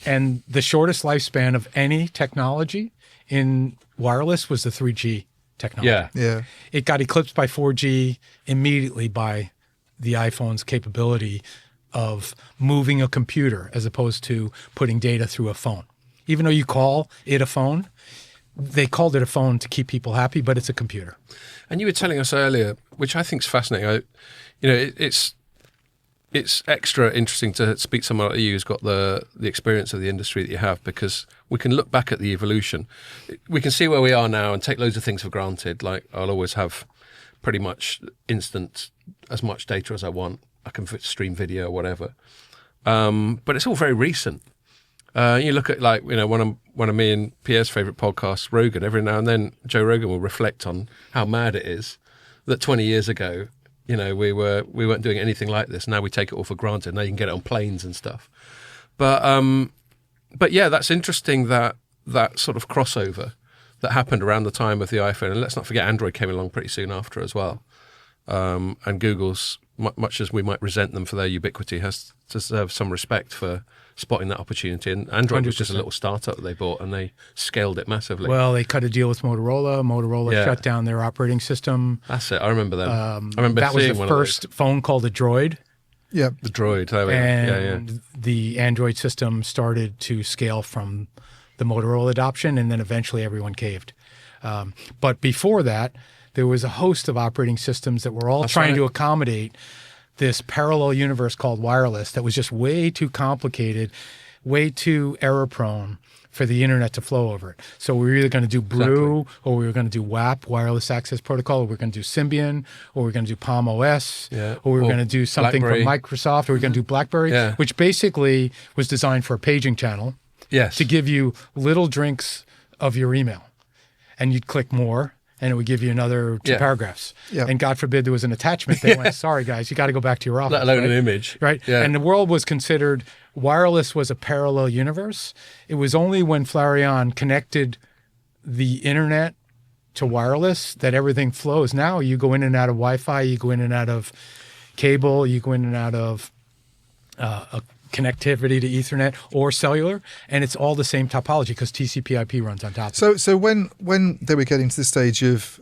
C: And the shortest lifespan of any technology in wireless was the 3G technology.
A: yeah.
B: Yeah.
C: It got eclipsed by 4G immediately by the iPhone's capability of moving a computer as opposed to putting data through a phone. Even though you call it a phone, they called it a phone to keep people happy, but it's a computer.
A: And you were telling us earlier, which I think is fascinating. It's extra interesting to speak to someone like you who's got the experience of the industry that you have, because we can look back at the evolution. We can see where we are now and take loads of things for granted. Like, I'll always have pretty much instant as much data as I want. I can stream video or whatever. But it's all very recent. You look at, like, one of me and Pierre's favourite podcasts, Rogan. Every now and then, Joe Rogan will reflect on how mad it is that 20 years ago, we weren't doing anything like this. Now we take it all for granted. Now you can get it on planes and stuff. But yeah, that's interesting, that sort of crossover that happened around the time of the iPhone. And let's not forget, Android came along pretty soon after as well. And Google's, much as we might resent them for their ubiquity, has to deserve some respect for spotting that opportunity. And Android was just a
C: 100%.
A: little startup that they bought, and they scaled it massively.
C: Well, they cut a deal with Motorola. Motorola
A: Yeah.
C: shut down their operating system.
A: That's it. I remember them. I remember
C: That was
A: seeing
C: the
A: one
C: first phone called a Droid.
B: Yeah.
A: the Droid. There we go.
C: And the Android system started to scale from the Motorola adoption, and then eventually everyone caved. But before that, there was a host of operating systems that were all trying to accommodate this parallel universe called wireless that was just way too complicated, way too error-prone for the internet to flow over it. So we were either going to do Brew, or we were going to do WAP, Wireless Access Protocol, or we were going to do Symbian, or we were going to do Palm OS,
A: Yeah.
C: or we were
A: Or
C: going to do something
A: BlackBerry.
C: from Microsoft, or we were going to do BlackBerry,
A: Yeah.
C: which basically was designed for a paging channel
A: Yes.
C: to give you little drinks of your email. And you'd click more, and it would give you another two
A: Yeah.
C: paragraphs.
B: Yeah.
C: And God forbid there was an attachment. They went, sorry, guys, you got to go back to your office.
A: Let alone
C: right?
A: an image.
C: Right?
A: Yeah.
C: And the world was considered, wireless was a parallel universe. It was only when Flareon connected the internet to wireless that everything flows. Now you go in and out of Wi-Fi, you go in and out of cable, you go in and out of a connectivity to Ethernet or cellular, and it's all the same topology because TCP/IP runs on top of it.
B: So when they were getting to the stage of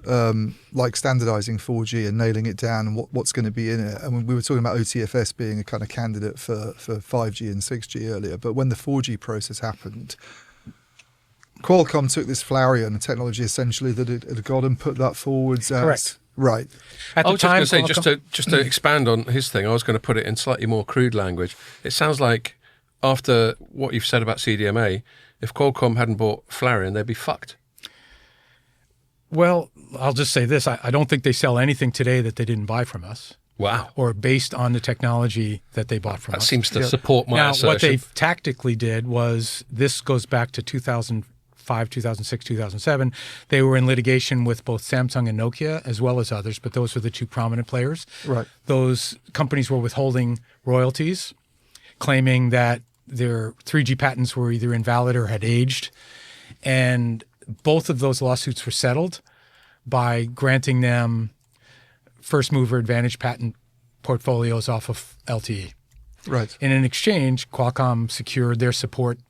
B: like standardizing 4G and nailing it down and what's going to be in it, and we were talking about OTFS being a kind of candidate for 5G and 6G earlier, but when the 4G process happened, Qualcomm took this Flareon, a technology essentially that it had got, and put that forwards as
C: Correct.
B: right.
C: At
A: I
C: the
A: was
C: time,
A: just going to say,
C: Qualcomm-
A: just to expand on his thing, I was going to put it in slightly more crude language. It sounds like, after what you've said about CDMA, if Qualcomm hadn't bought Flareon, they'd be fucked.
C: Well, I'll just say this. I don't think they sell anything today that they didn't buy from us
A: Wow.
C: or based on the technology that they bought from
A: That
C: us.
A: seems to support my
C: Now,
A: assertion.
C: what they tactically did was, this goes back to 2005, 2006, 2007. They were in litigation with both Samsung and Nokia, as well as others, but those were the two prominent players.
B: Right.
C: Those companies were withholding royalties, claiming that their 3G patents were either invalid or had aged. And both of those lawsuits were settled by granting them first mover advantage patent portfolios off of LTE.
B: Right.
C: And in exchange, Qualcomm secured their support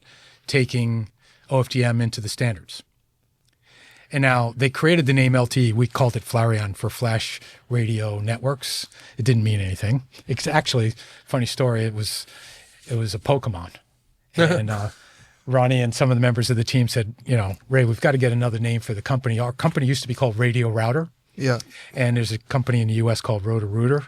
C: taking OFDM into the standards. And now they created the name LTE. We called it Flareon for Flash Radio Networks. It didn't mean anything. It's actually, funny story, it was a Pokemon. And Ronnie and some of the members of the team said, Ray, we've got to get another name for the company. Our company used to be called Radio Router.
B: Yeah.
C: And there's a company in the U.S. called Roto-Rooter.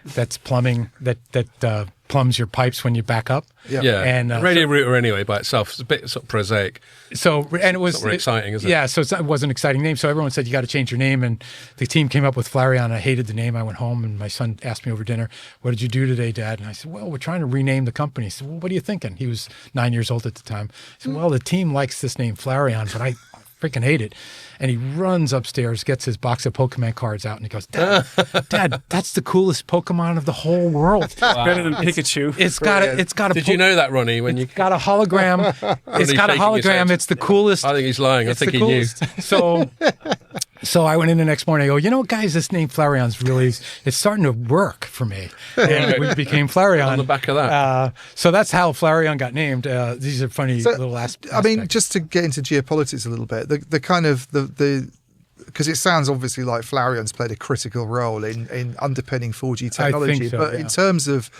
C: that's plumbing that plumbs your pipes when you back up.
A: Yeah,
C: And
A: radio router anyway by itself is a bit sort of prosaic.
C: So and it was
A: It's not very exciting, is it?
C: Yeah, so it was an exciting name. So everyone said you got to change your name, and the team came up with Flareon. I hated the name. I went home, and my son asked me over dinner, "What did you do today, Dad?" And I said, "Well, we're trying to rename the company." He said, "Well, what are you thinking?" He was 9 years old at the time. I said, "Well, the team likes this name Flareon, but I freaking hate it." And he runs upstairs, gets his box of Pokemon cards out, and he goes, Dad, that's the coolest Pokemon of the whole world.
D: Better than Pikachu.
C: It's got a.
A: Did you know that, Ronnie? When you
C: got a hologram. It's got a
A: shaking his head.
C: hologram. It's the coolest.
A: I think he's lying. I
C: It's
A: think
C: the
A: he
C: coolest. So I went in the next morning. I go, you know, guys, this name Flareon's really, it's starting to work for me. And we became Flareon.
A: On the back of that.
C: So that's how Flareon got named. These are funny little aspects.
B: I mean, just to get into geopolitics a little bit, the kind of the because it sounds obviously like Flareon's played a critical role in underpinning 4G technology,
C: I think so,
B: but
C: yeah.
B: in terms of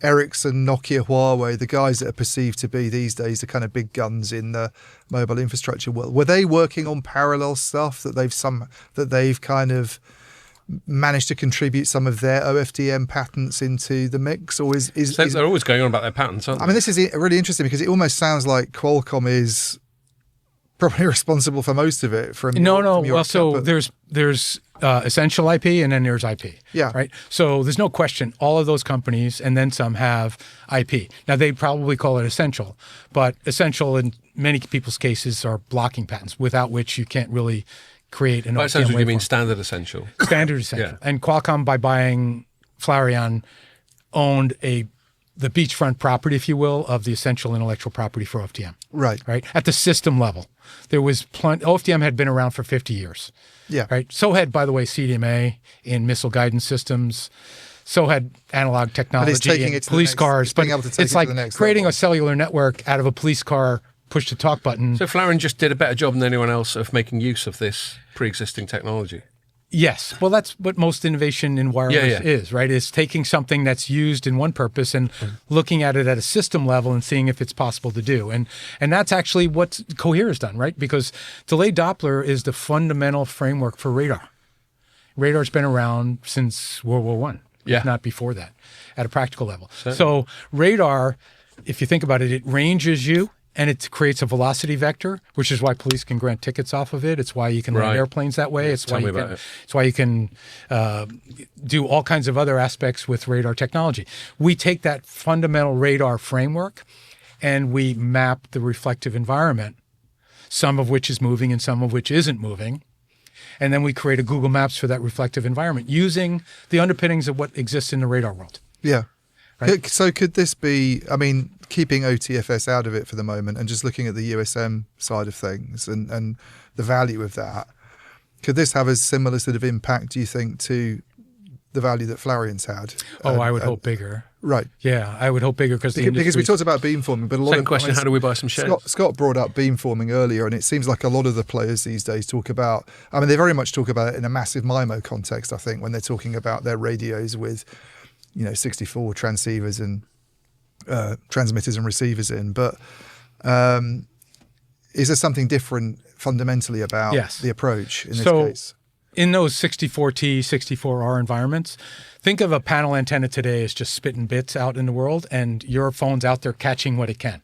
B: Ericsson, Nokia, Huawei, the guys that are perceived to be these days the kind of big guns in the mobile infrastructure world, were they working on parallel stuff that they've kind of managed to contribute some of their OFDM patents into the mix, or is
A: they're always going on about their patents, aren't they?
B: I mean, this is really interesting because it almost sounds like Qualcomm is probably responsible for most of it. From
C: Well, so there's essential IP and then there's IP.
B: Yeah.
C: Right. So there's no question. All of those companies and then some have IP. Now they probably call it essential, but essential in many people's cases are blocking patents, without which you can't really create an.
A: By essential, you mean
C: waveform.
A: standard essential?
C: Standard essential.
A: Yeah.
C: And Qualcomm, by buying Flareon, owned the beachfront property, if you will, of the essential intellectual property for OFDM.
B: Right.
C: Right. At the system level, there was OFDM had been around for 50 years.
B: Yeah.
C: Right. So had, by the way, CDMA in missile guidance systems. So had analog technology
B: taking
C: in
B: it to the
C: police
B: next-
C: cars.
B: it's being
C: But
B: able to take
C: it's
B: it to
C: like
B: the next
C: creating
B: level.
C: a cellular network out of a police car push to talk button.
A: So Flareon just did a better job than anyone else of making use of this pre-existing technology.
C: Yes. Well, that's what most innovation in wireless
A: Yeah.
C: is, right? Is taking something that's used in one purpose and looking at it at a system level and seeing if it's possible to do. And that's actually what Cohere has done, right? Because delayed Doppler is the fundamental framework for radar. Radar's been around since World War I, if not before that, at a practical level. So radar, if you think about it, it ranges you. And it creates a velocity vector, which is why police can grant tickets off of it. It's why you can land airplanes that way. It's why you can do all kinds of other aspects with radar technology. We take that fundamental radar framework and we map the reflective environment, some of which is moving and some of which isn't moving. And then we create a Google Maps for that reflective environment using the underpinnings of what exists in the radar world.
B: Yeah.
C: Right.
B: So could this be, I mean, keeping OTFS out of it for the moment and just looking at the USM side of things and the value of that, could this have a similar sort of impact, do you think, to the value that Flareon's had?
C: I would hope bigger.
B: Right.
C: Yeah, I would hope bigger because
B: we talked about beamforming, but a lot
A: Second
B: of
A: question, how do we buy some shares?
B: Scott brought up beamforming earlier, and it seems like a lot of the players these days talk about, I mean, they very much talk about it in a massive MIMO context, I think, when they're talking about their radios with 64 transceivers and transmitters and receivers in. But is there something different fundamentally about the approach in this case?
C: In those 64T, 64R environments, think of a panel antenna today as just spitting bits out in the world, and your phone's out there catching what it can.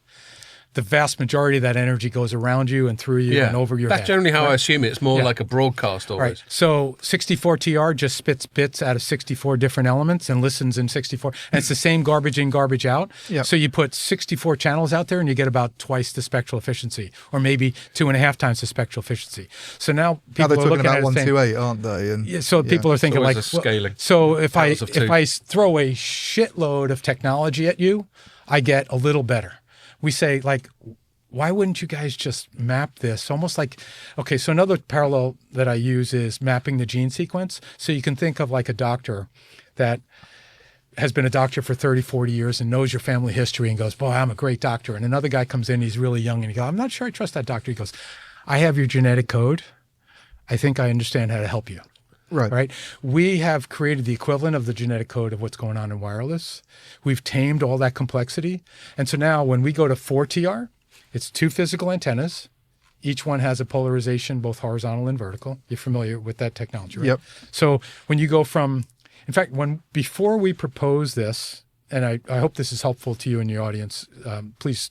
C: The vast majority of that energy goes around you and through you and over your head.
A: That's generally how I assume it. It's more like a broadcast always.
C: Right. So 64TR just spits bits out of 64 different elements and listens in 64. And it's the same garbage in, garbage out.
B: Yep.
C: So you put 64 channels out there and you get about twice the spectral efficiency, or maybe 2.5 times the spectral efficiency. So now people
B: they're
C: are
B: talking
C: looking
B: about
C: at
B: 128, aren't they? And
C: so people are thinking like,
A: scaling.
C: So if I
A: Powers of two.
C: throw a shitload of technology at you, I get a little better. We say like, why wouldn't you guys just map this? Almost like, okay, so another parallel that I use is mapping the gene sequence. So you can think of like a doctor that has been a doctor for 30, 40 years and knows your family history and goes, boy, I'm a great doctor. And another guy comes in, he's really young, and he goes, I'm not sure I trust that doctor. He goes, I have your genetic code. I think I understand how to help you. Right. We have created the equivalent of the genetic code of what's going on in wireless. We've tamed all that complexity. And so now when we go to 4TR, it's two physical antennas. Each one has a polarization, both horizontal and vertical. You're familiar with that technology, right?
B: Yep.
C: So when you go from In fact, before we proposed this, and I hope this is helpful to you and your audience, please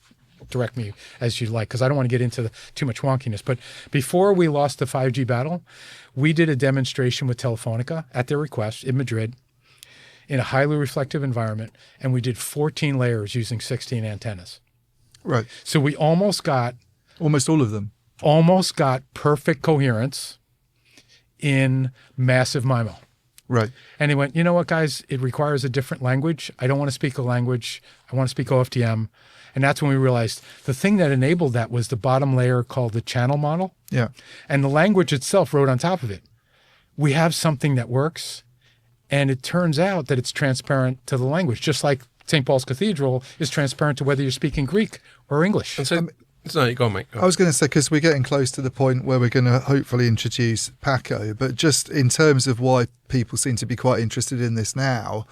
C: direct me as you like, because I don't want to get into too much wonkiness. But before we lost the 5G battle, we did a demonstration with Telefonica at their request in Madrid in a highly reflective environment, and we did 14 layers using 16 antennas.
B: Right.
C: So we almost got
B: all of them.
C: Almost got perfect coherence in massive MIMO.
B: Right.
C: And he went, you know what, guys, it requires a different language. I don't want to speak a language. I want to speak OFDM. And that's when we realized the thing that enabled that was the bottom layer called the channel model.
B: Yeah.
C: And the language itself wrote on top of it. We have something that works. And it turns out that it's transparent to the language, just like St. Paul's Cathedral is transparent to whether you're speaking Greek or English.
A: And so, go on, mate. Go on.
B: I was going to say, because we're getting close to the point where we're going to hopefully introduce Paco, but just in terms of why people seem to be quite interested in this now,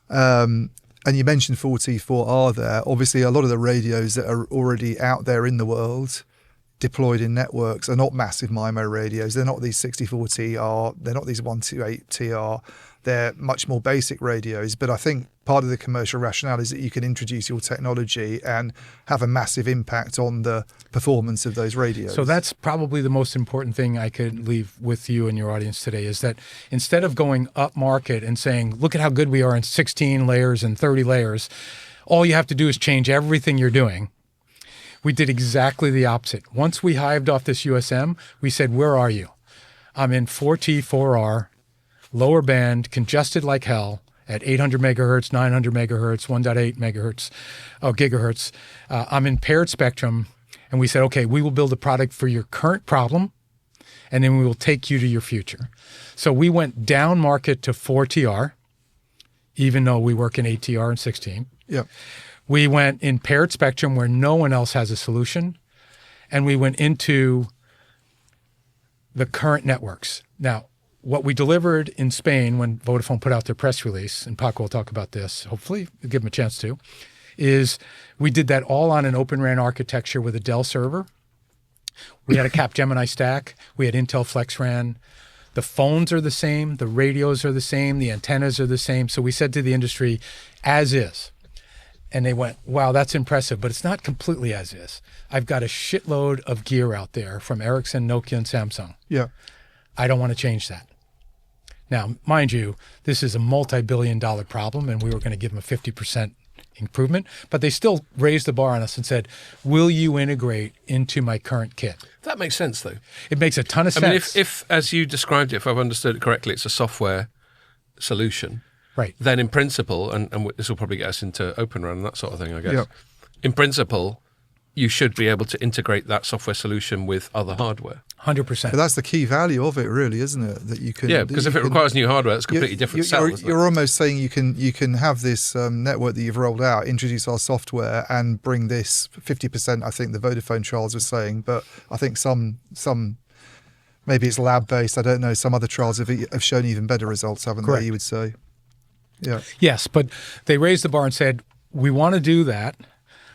B: and you mentioned 44R there, obviously a lot of the radios that are already out there in the world, deployed in networks, are not massive MIMO radios. They're not these 64TR, they're not these 128TR. They're much more basic radios, but I think part of the commercial rationale is that you can introduce your technology and have a massive impact on the performance of those radios.
C: So that's probably the most important thing I could leave with you and your audience today, is that instead of going up market and saying, look at how good we are in 16 layers and 30 layers, all you have to do is change everything you're doing. We did exactly the opposite. Once we hived off this USM, we said, where are you? I'm in 4T, 4R, lower band, congested like hell at 800 megahertz, 900 megahertz, 1.8 megahertz, gigahertz. I'm in paired spectrum. And we said, okay, we will build a product for your current problem, and then we will take you to your future. So we went down market to 4TR, even though we work in 8TR and 16.
B: Yeah.
C: We went in paired spectrum where no one else has a solution. And we went into the current networks. Now, what we delivered in Spain when Vodafone put out their press release, and Paco will talk about this, hopefully, we'll give him a chance to, is we did that all on an Open RAN architecture with a Dell server. We had a Capgemini stack. We had Intel FlexRAN. The phones are the same. The radios are the same. The antennas are the same. So we said to the industry, as is. And they went, wow, that's impressive, but it's not completely as is. I've got a shitload of gear out there from Ericsson, Nokia, and Samsung.
B: Yeah.
C: I don't want to change that. Now, mind you, this is a multi-billion-dollar problem, and we were going to give them a 50% improvement, but they still raised the bar on us and said, will you integrate into my current kit?
A: That makes sense, though.
C: It makes a ton of sense.
A: I mean, if as you described it, if I've understood it correctly, it's a software solution,
C: right?
A: Then in principle, and this will probably get us into Open RAN and that sort of thing, I guess.
B: Yep.
A: In principle, you should be able to integrate that software solution with other hardware.
C: 100%.
B: But that's the key value of it, really, isn't it? That you can.
A: Yeah, because if it requires new hardware, it's a completely different sell.
B: You're almost saying you can have this network that you've rolled out, introduce our software, and bring this 50%. I think the Vodafone trials were saying, but I think some maybe it's lab based. I don't know. Some other trials have shown even better results, haven't
C: Correct.
B: they? You would say. Yeah.
C: Yes, but they raised the bar and said, we want to do that,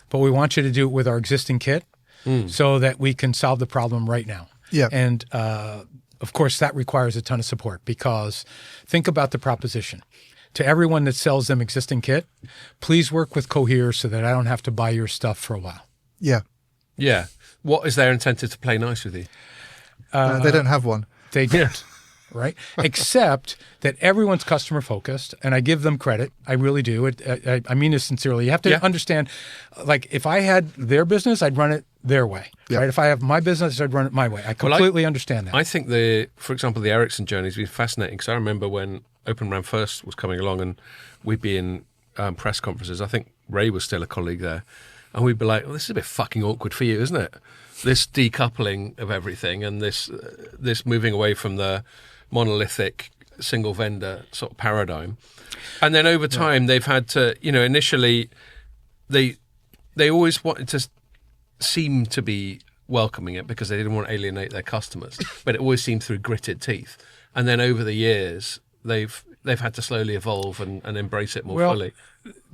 C: but we want you to do it with our existing kit so that we can solve the problem right now.
B: Yeah.
C: And of course, that requires a ton of support, because think about the proposition. To everyone that sells them existing kit, please work with Cohere so that I don't have to buy your stuff for a while.
B: Yeah.
A: Yeah. What is their incentive to play nice with you?
B: They don't have one.
C: They don't. Right? Except that everyone's customer focused, and I give them credit. I really do. I mean this sincerely. You have to understand, like, if I had their business, I'd run it their way.
B: Yeah.
C: Right? If I have my business, I'd run it my way. I completely understand that.
A: I think for example, the Ericsson journey has been fascinating, because I remember when Open RAN first was coming along and we'd be in press conferences. I think Ray was still a colleague there, and we'd be like, well, this is a bit fucking awkward for you, isn't it? This decoupling of everything and this moving away from the monolithic single vendor sort of paradigm. And then over time they've had to, initially they always wanted to seem to be welcoming it because they didn't want to alienate their customers, but it always seemed through gritted teeth. And then over the years they've had to slowly evolve and embrace it more fully.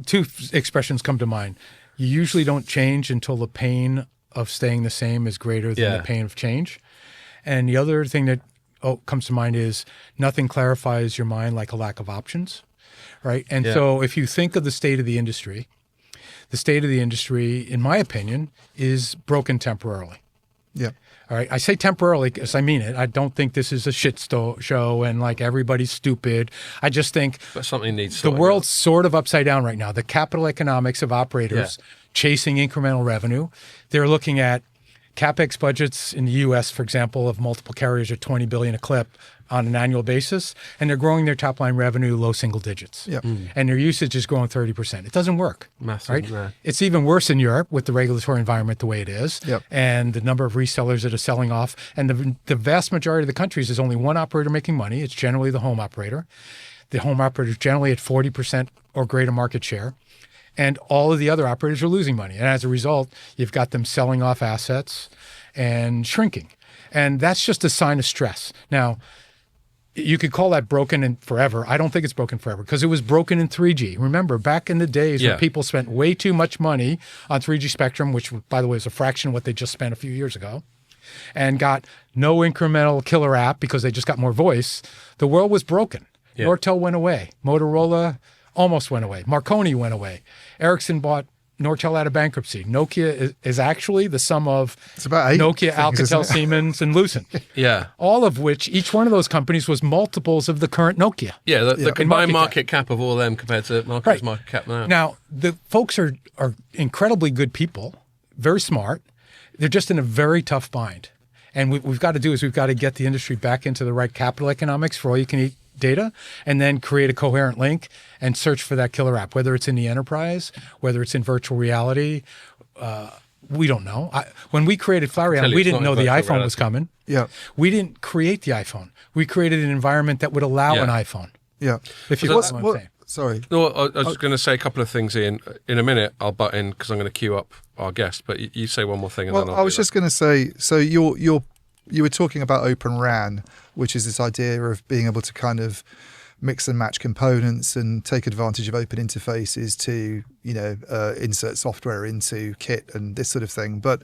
C: Two expressions come to mind. You usually don't change until the pain of staying the same is greater than the pain of change. And the other thing that comes to mind is nothing clarifies your mind like a lack of options, right? And
A: Yeah.
C: so if you think of the state of the industry, in my opinion, is broken temporarily.
B: Yeah.
C: All right. I say temporarily because I mean it. I don't think this is a shit show and like everybody's stupid. I just think
A: But something needs
C: the
A: sorting
C: world's
A: out.
C: sort of upside down right now. The capital economics of operators chasing incremental revenue. They're looking at CapEx budgets in the U.S., for example, of multiple carriers are $20 billion a clip on an annual basis, and they're growing their top line revenue low single digits.
B: Yeah.
C: And their usage is growing 30%. It doesn't work.
A: Massive,
C: right?
A: yeah.
C: It's even worse in Europe with the regulatory environment the way it is,
B: Yep.
C: and the number of resellers that are selling off. And the vast majority of the countries is only one operator making money. It's generally the home operator. The home operator is generally at 40% or greater market share. And all of the other operators are losing money. And as a result, you've got them selling off assets and shrinking. And that's just a sign of stress. Now, you could call that broken in forever. I don't think it's broken forever because it was broken in 3G. Remember, back in the days when people spent way too much money on 3G spectrum, which, by the way, is a fraction of what they just spent a few years ago, and got no incremental killer app because they just got more voice, the world was broken.
A: Yeah.
C: Nortel went away. Motorola almost went away. Marconi went away. Ericsson bought Nortel out of bankruptcy. Nokia is actually the sum of
B: It's about 8
C: Nokia,
B: things, isn't
C: Alcatel,
B: it?
C: Siemens, and Lucent.
A: Yeah.
C: All of which, each one of those companies was multiples of the current Nokia.
A: Yeah, the combined
C: market
A: market cap of all of them compared to market's
C: Right.
A: market cap now.
C: Now, the folks are incredibly good people, very smart. They're just in a very tough bind. And what we've got to do is we've got to get the industry back into the right capital economics for all you can eat data, and then create a coherent link and search for that killer app, whether it's in the enterprise, whether it's in virtual reality. We don't know. When we created Flareon,
A: tell you
C: we
A: it's
C: didn't
A: not
C: know
A: in
C: the
A: virtual
C: iPhone was
A: reality.
C: coming.
B: Yeah.
C: We didn't create the iPhone. We created an environment that would allow an iPhone.
B: Yeah.
C: If you
B: What's-
C: know what I'm saying.
B: Sorry.
A: No, I was just going to say a couple of things, Ian. In a minute, I'll butt in because I'm going to queue up our guest. But you say one more thing, and then
B: Well,
A: I'll
B: I was
A: do
B: just going to say, so you were talking about Open RAN, which is this idea of being able to kind of mix and match components and take advantage of open interfaces to, insert software into kit and this sort of thing. But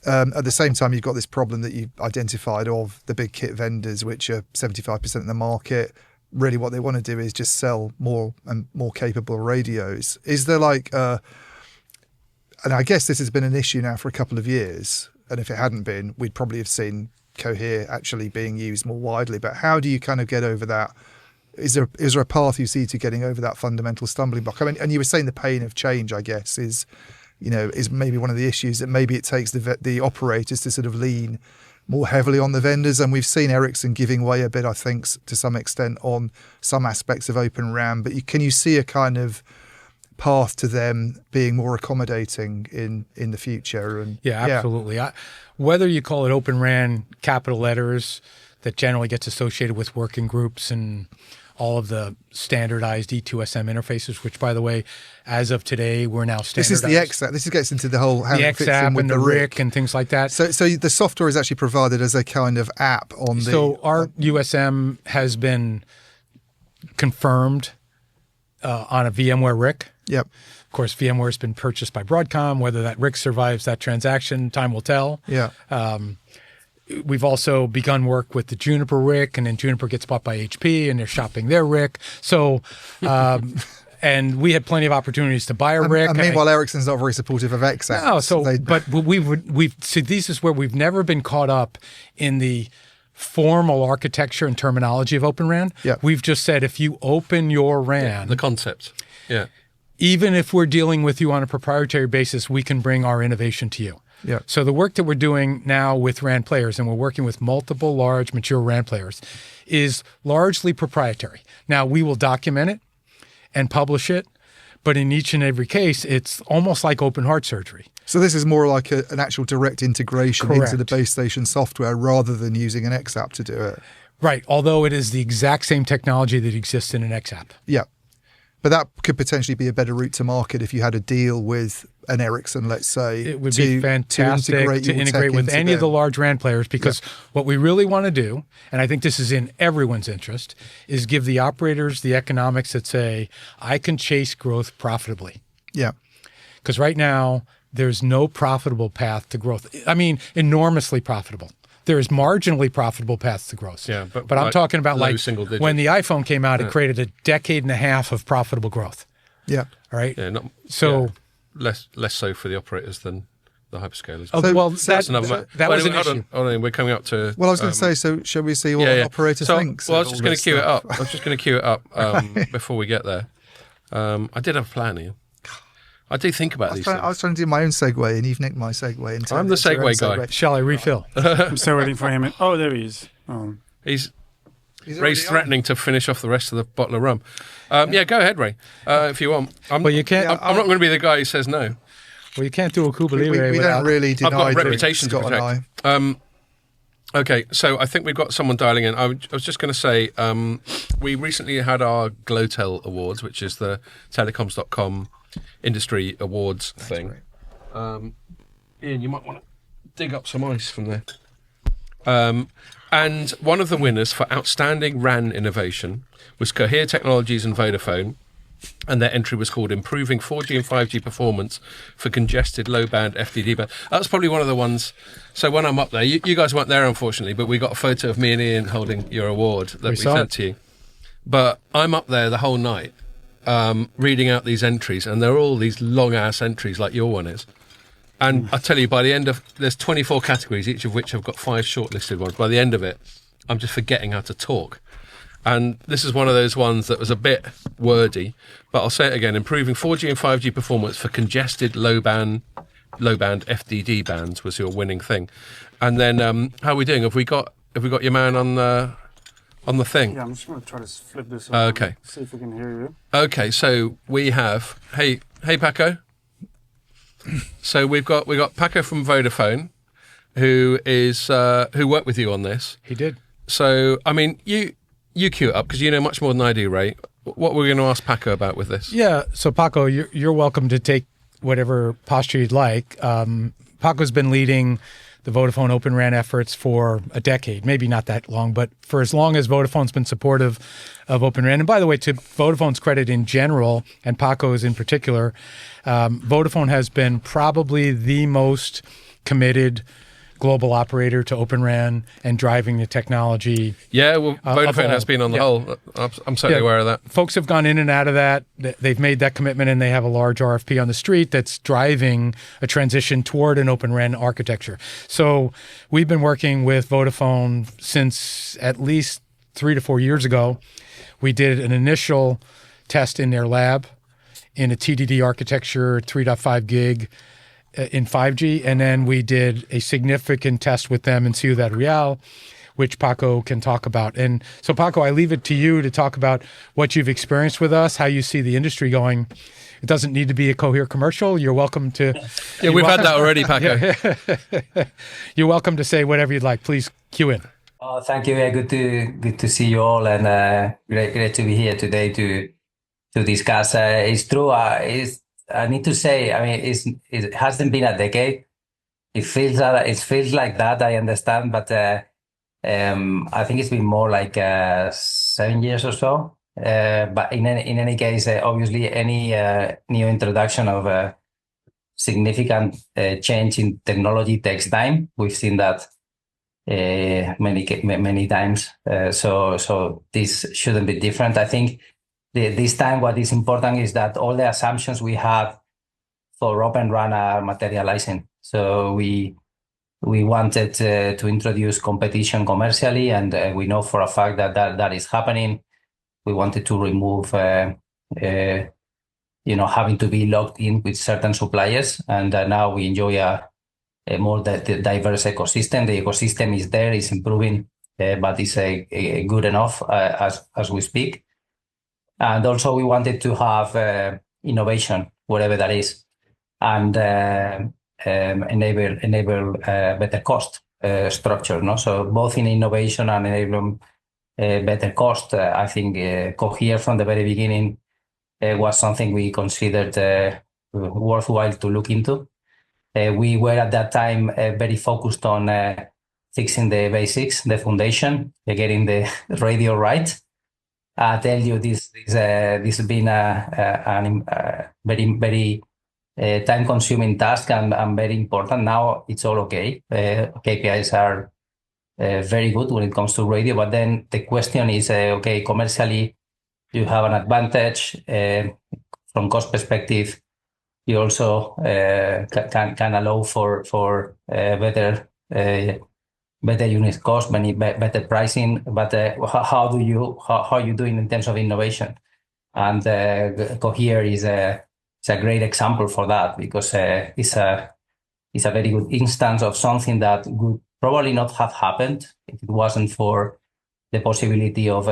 B: at the same time, you've got this problem that you identified of the big kit vendors, which are 75% of the market. Really what they want to do is just sell more and more capable radios. Is there and I guess this has been an issue now for a couple of years, and if it hadn't been, we'd probably have seen Cohere actually being used more widely. But how do you kind of get over that? Is there a path you see to getting over that fundamental stumbling block? I mean, and you were saying the pain of change, I guess, is maybe one of the issues, that maybe it takes the operators to sort of lean more heavily on the vendors. And we've seen Ericsson giving way a bit, I think, to some extent on some aspects of Open RAN. But can you see a kind of path to them being more accommodating in the future? And
C: Yeah, absolutely. Whether you call it Open RAN, capital letters, that generally gets associated with working groups and all of the standardized E2SM interfaces, which, by the way, as of today, we're now standardized.
B: This is the XApp. This gets into the whole how
C: the
B: it fits in
C: XApp
B: with
C: and the RIC and things like that.
B: So the software is actually provided as a kind of app on the.
C: So our USM has been confirmed on a VMware RIC.
B: Yep.
C: Of course, VMware has been purchased by Broadcom. Whether that RIC survives that transaction, time will tell.
B: Yeah.
C: We've also begun work with the Juniper RIC, and then Juniper gets bought by HP, and they're shopping their RIC. So, and we had plenty of opportunities to buy a RIC.
B: And meanwhile, Ericsson's not very supportive of XApp.
C: No, so but we've see, this is where we've never been caught up in the formal architecture and terminology of Open RAN.
B: Yeah.
C: We've just said if you open your RAN,
A: the concept. Yeah.
C: even if we're dealing with you on a proprietary basis, we can bring our innovation to you.
B: Yeah.
C: So the work that we're doing now with RAN players, and we're working with multiple large mature RAN players, is largely proprietary. Now, we will document it and publish it, but in each and every case, it's almost like open heart surgery.
B: So this is more like an actual direct integration
C: Correct.
B: into the base station software rather than using an XApp to do it.
C: Right, although it is the exact same technology that exists in an XApp.
B: Yeah. But that could potentially be a better route to market if you had a deal with an Ericsson, let's say.
C: It would be fantastic to integrate with any of the large RAN players, because what we really want to do, and I think this is in everyone's interest, is give the operators the economics that say, I can chase growth profitably.
B: Yeah.
C: Because right now, there's no profitable path to growth. I mean, enormously profitable. there is marginally profitable paths to growth.
A: Yeah,
C: but I'm
A: like
C: talking about
A: low
C: like
A: single digit.
C: when the iPhone came out, it created a decade and a half of profitable growth.
B: Yeah.
C: All right.
A: Yeah,
C: So
A: less so for the operators than the hyperscalers.
C: that's
A: another matter.
C: that was an
A: Hold
C: issue.
A: on, we're coming up to.
B: Well, I was going to say, so shall we see what an operator thinks?
A: Well, I
B: of
A: was just
B: all
A: going
B: this
A: to queue it
B: stuff?
A: up. I was just going to queue it up before we get there. I did have a plan here. I do think about these things.
B: I was trying to do my own segue, and you've nicked my segue. And
A: I'm the segue guy.
C: Shall I refill?
D: I'm still waiting for him. Oh, there he is. Oh.
A: Ray's
B: already
A: threatening to finish off the rest of the bottle of rum. Yeah, go ahead, Ray, if you want.
C: Well, you can't.
A: I'm not going to be the guy who says no.
C: Well, you can't do a Cuba
B: We
C: Libre without.
B: don't really deny
A: I've got a
B: that
A: reputation to
B: Scott and
A: protect.
B: I.
A: Okay, so I think we've got someone dialing in. I was just going to say, we recently had our Glotel Awards, which is the Telecoms.com industry awards thing. Ian, you might want to dig up some ice from there. And one of the winners for outstanding RAN innovation was Cohere Technologies and Vodafone, and their entry was called Improving 4G and 5G Performance for Congested Low-Band FDD Band. That's probably one of the ones. So when I'm up there, you guys weren't there, unfortunately, but we got a photo of me and Ian holding your award that we sent to you. But I'm up there the whole night reading out these entries, and they're all these long-ass entries like your one is. And I tell you, by the end of, there's 24 categories, each of which have got 5 shortlisted ones. By the end of it, I'm just forgetting how to talk. And this is one of those ones that was a bit wordy, but I'll say it again: improving 4G and 5G performance for congested low-band FDD bands was your winning thing. And then, how are we doing? Have we got your man on the thing?
D: Yeah, I'm just going to try to flip this over.
A: Okay.
D: See if we can hear you.
A: Okay, so we have hey Paco. So we've got Paco from Vodafone, who worked with you on this.
C: He did.
A: So I mean, you queue it up because you know much more than I do, Ray. What we're going to ask Paco about with this?
C: Yeah. So Paco, you're welcome to take whatever posture you'd like. Paco's been leading the Vodafone Open RAN efforts for a decade, maybe not that long, but for as long as Vodafone's been supportive of Open RAN. And by the way, to Vodafone's credit in general, and Paco's in particular, Vodafone has been probably the most committed global operator to Open RAN and driving the technology.
A: Yeah, well, Vodafone has been on the whole. I'm certainly aware of that.
C: Folks have gone in and out of that. They've made that commitment, and they have a large RFP on the street that's driving a transition toward an Open RAN architecture. So we've been working with Vodafone since at least 3 to 4 years ago. We did an initial test in their lab in a TDD architecture, 3.5 gig, in 5G, and then we did a significant test with them in Ciudad Real, which Paco can talk about. And so, Paco, I leave it to you to talk about what you've experienced with us, how you see the industry going. It doesn't need to be a Cohere commercial. You're welcome to.
A: Yeah, we've had that already, Paco.
C: Yeah. You're welcome to say whatever you'd like. Please cue in.
E: Oh, thank you. Yeah, good to see you all, and great to be here today to discuss. It's true. I need to say, I mean, it hasn't been a decade. It feels like that. I understand, but I think it's been more like 7 years or so. But in any case, obviously, any new introduction of significant change in technology takes time. We've seen that many times. So this shouldn't be different. I think. This time, what is important is that all the assumptions we have for Open RAN are materializing. So we wanted to introduce competition commercially, and we know for a fact that is happening. We wanted to remove, having to be locked in with certain suppliers, and now we enjoy a more diverse ecosystem. The ecosystem is there, is improving, but it's good enough as we speak. And also we wanted to have innovation, whatever that is, and enable better cost structure. No, so both in innovation and enabling better cost. I think Cohere from the very beginning was something we considered worthwhile to look into. We were at that time very focused on fixing the basics, the foundation, getting the radio right. I tell you, this has been a very time-consuming task and very important. Now it's all okay. KPIs are very good when it comes to radio. But then the question is, okay, commercially, you have an advantage from cost perspective. You also can allow for better unit cost, better pricing. But how are you doing in terms of innovation? And Cohere is a great example for that, because it's a very good instance of something that would probably not have happened if it wasn't for the possibility of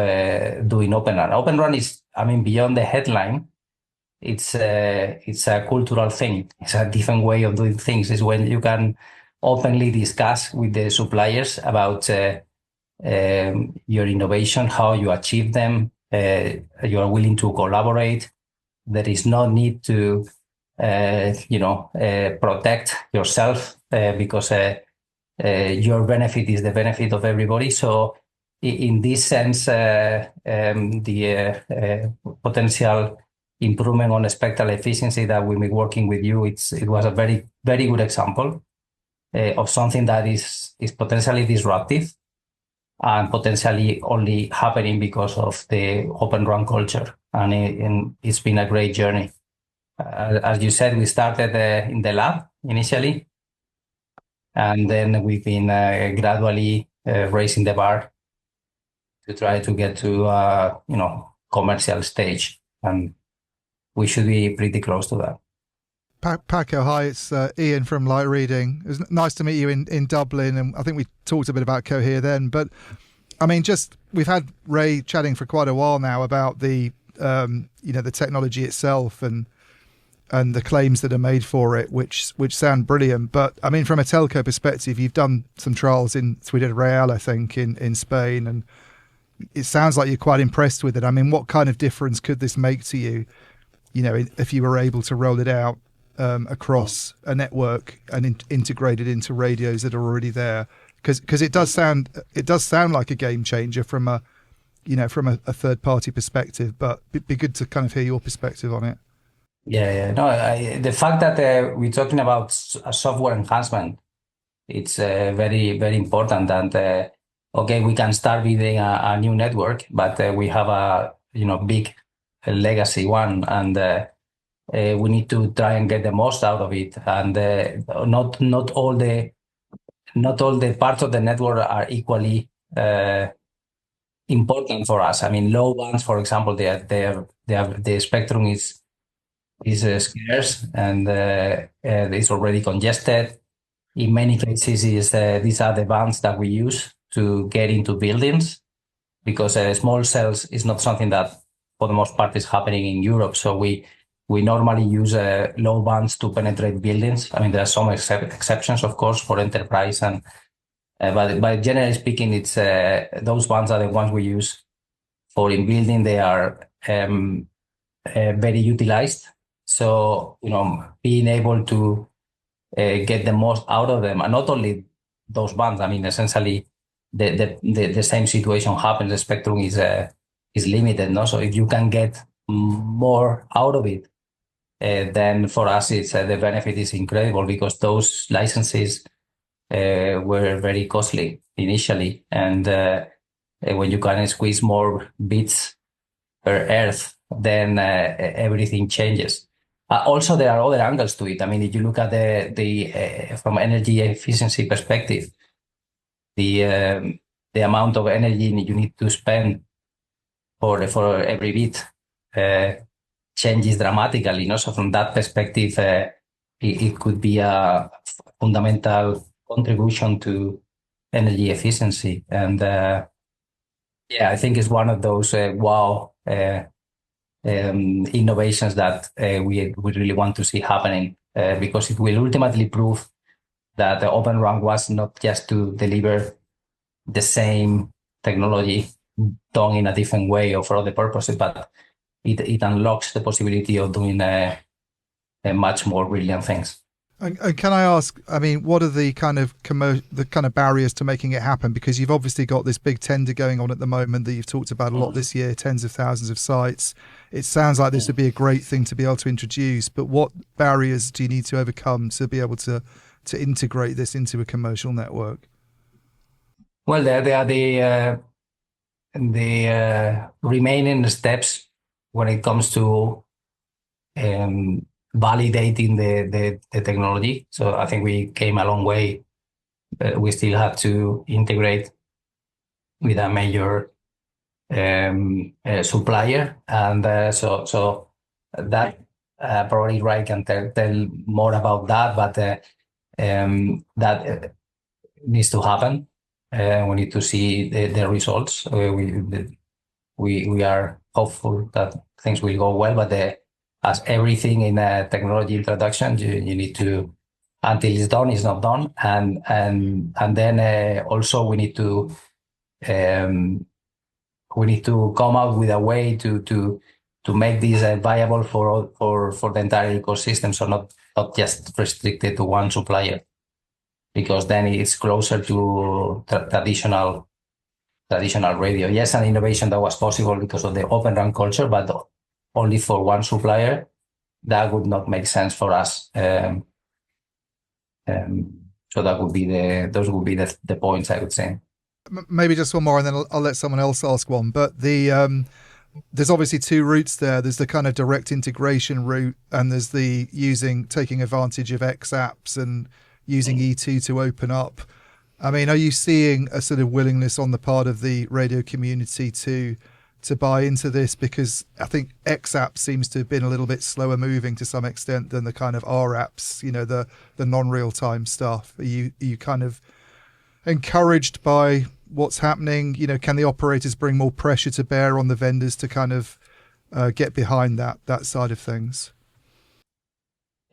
E: doing Open Run. Open Run is, beyond the headline, it's a cultural thing. It's a different way of doing things. It's when you can openly discuss with the suppliers about your innovation, how you achieve them. You are willing to collaborate. There is no need to, protect yourself because your benefit is the benefit of everybody. So, in this sense, the potential improvement on spectral efficiency that we've been working with you, it was a very, very good example of something that is potentially disruptive and potentially only happening because of the Open Run culture. And it's been a great journey. As you said, we started in the lab initially, and then we've been gradually raising the bar to try to get to commercial stage, and we should be pretty close to that.
B: Paco, hi, it's Ian from Light Reading. It was nice to meet you in Dublin, and I think we talked a bit about Cohere then. But we've had Ray chatting for quite a while now about the the technology itself and the claims that are made for it, which sound brilliant. But from a telco perspective, you've done some trials in Ciudad Real, I think, in Spain, and it sounds like you're quite impressed with it. What kind of difference could this make to you, if you were able to roll it out across a network and integrate it into radios that are already there? Because it does sound like a game changer from a third party perspective, but it'd be good to kind of hear your perspective on it.
E: Yeah. No, the fact that we're talking about a software enhancement, it's very, very important. And okay, we can start building a new network, but we have a big legacy one, and we need to try and get the most out of it. And not all the parts of the network are equally important for us. Low bands, for example, the spectrum is scarce, and it's already congested. In many cases, these are the bands that we use to get into buildings, because small cells is not something that, for the most part, is happening in Europe. So we normally use low bands to penetrate buildings. There are some exceptions, of course, for enterprise, but generally speaking, it's those bands are the ones we use for in building. They are very utilized. So being able to get the most out of them, and not only those bands. Essentially, the same situation happens. The spectrum is limited, no? So if you can get more out of it, then for us, it's the benefit is incredible, because those licenses were very costly initially, and when you can squeeze more bits per earth, then everything changes. Also, there are other angles to it. If you look at the from energy efficiency perspective, the amount of energy you need to spend for every bit changes dramatically. So from that perspective, it could be a fundamental contribution to energy efficiency. And I think it's one of those innovations that we really want to see happening, because it will ultimately prove that the Open Run was not just to deliver the same technology done in a different way or for other purposes, but it unlocks the possibility of doing a much more brilliant things.
B: And can I ask, what are the kind of barriers to making it happen? Because you've obviously got this big tender going on at the moment that you've talked about a lot this year, tens of thousands of sites. It sounds like this would be a great thing to be able to introduce, but what barriers do you need to overcome to be able to integrate this into a commercial network?
E: Well, there are the remaining steps when it comes to validating the technology. So I think we came a long way, but we still have to integrate with a major supplier, and so that probably Ray can tell more about that, but that needs to happen. We need to see the results. We are hopeful that things will go well, but as everything in a technology introduction, you need to, until it's done, it's not done, and then also we need to come out with a way to make this viable for the entire ecosystem, so not just restricted to one supplier, because then it's closer to traditional radio. Yes, an innovation that was possible because of the Open RAN culture, but only for one supplier, that would not make sense for us. So that would be those would be the points, I would say.
B: Maybe just one more, and then I'll let someone else ask one. But there's obviously two routes there. There's the kind of direct integration route, and there's the taking advantage of X apps and using E2 to open up. I mean, are you seeing a sort of willingness on the part of the radio community to buy into this? Because I think X apps seems to have been a little bit slower moving to some extent than the kind of R apps, the non-real time stuff. Are you kind of encouraged by what's happening? Can the operators bring more pressure to bear on the vendors to kind of get behind that side of things?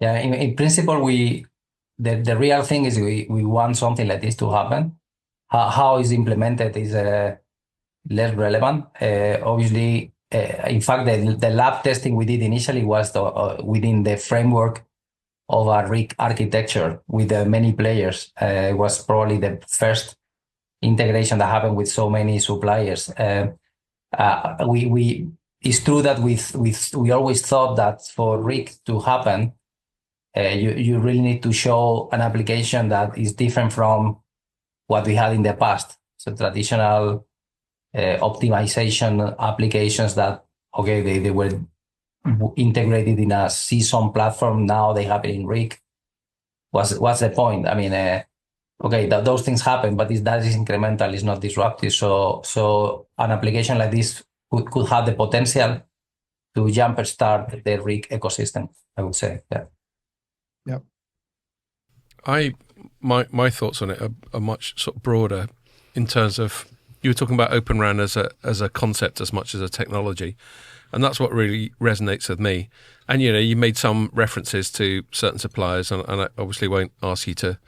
E: Yeah, in principle, the real thing is we want something like this to happen. How it's implemented is less relevant. Obviously, in fact, the lab testing we did initially was within the framework of a RIC architecture with many players. It was probably the first integration that happened with so many suppliers. It's true that we always thought that for RIC to happen, you really need to show an application that is different from what we had in the past. So traditional optimization applications that, okay, they were integrated in a CSON platform, now they happen in RIC. What's the point? I mean, okay, those things happen, but that is incremental, it's not disruptive. So an application like this could have the potential to jumpstart the RIC ecosystem, I would say. Yeah.
B: Yeah.
A: My thoughts on it are much sort of broader in terms of, you were talking about Open RAN as a concept as much as a technology, and that's what really resonates with me. And you made some references to certain suppliers, and I obviously won't ask you to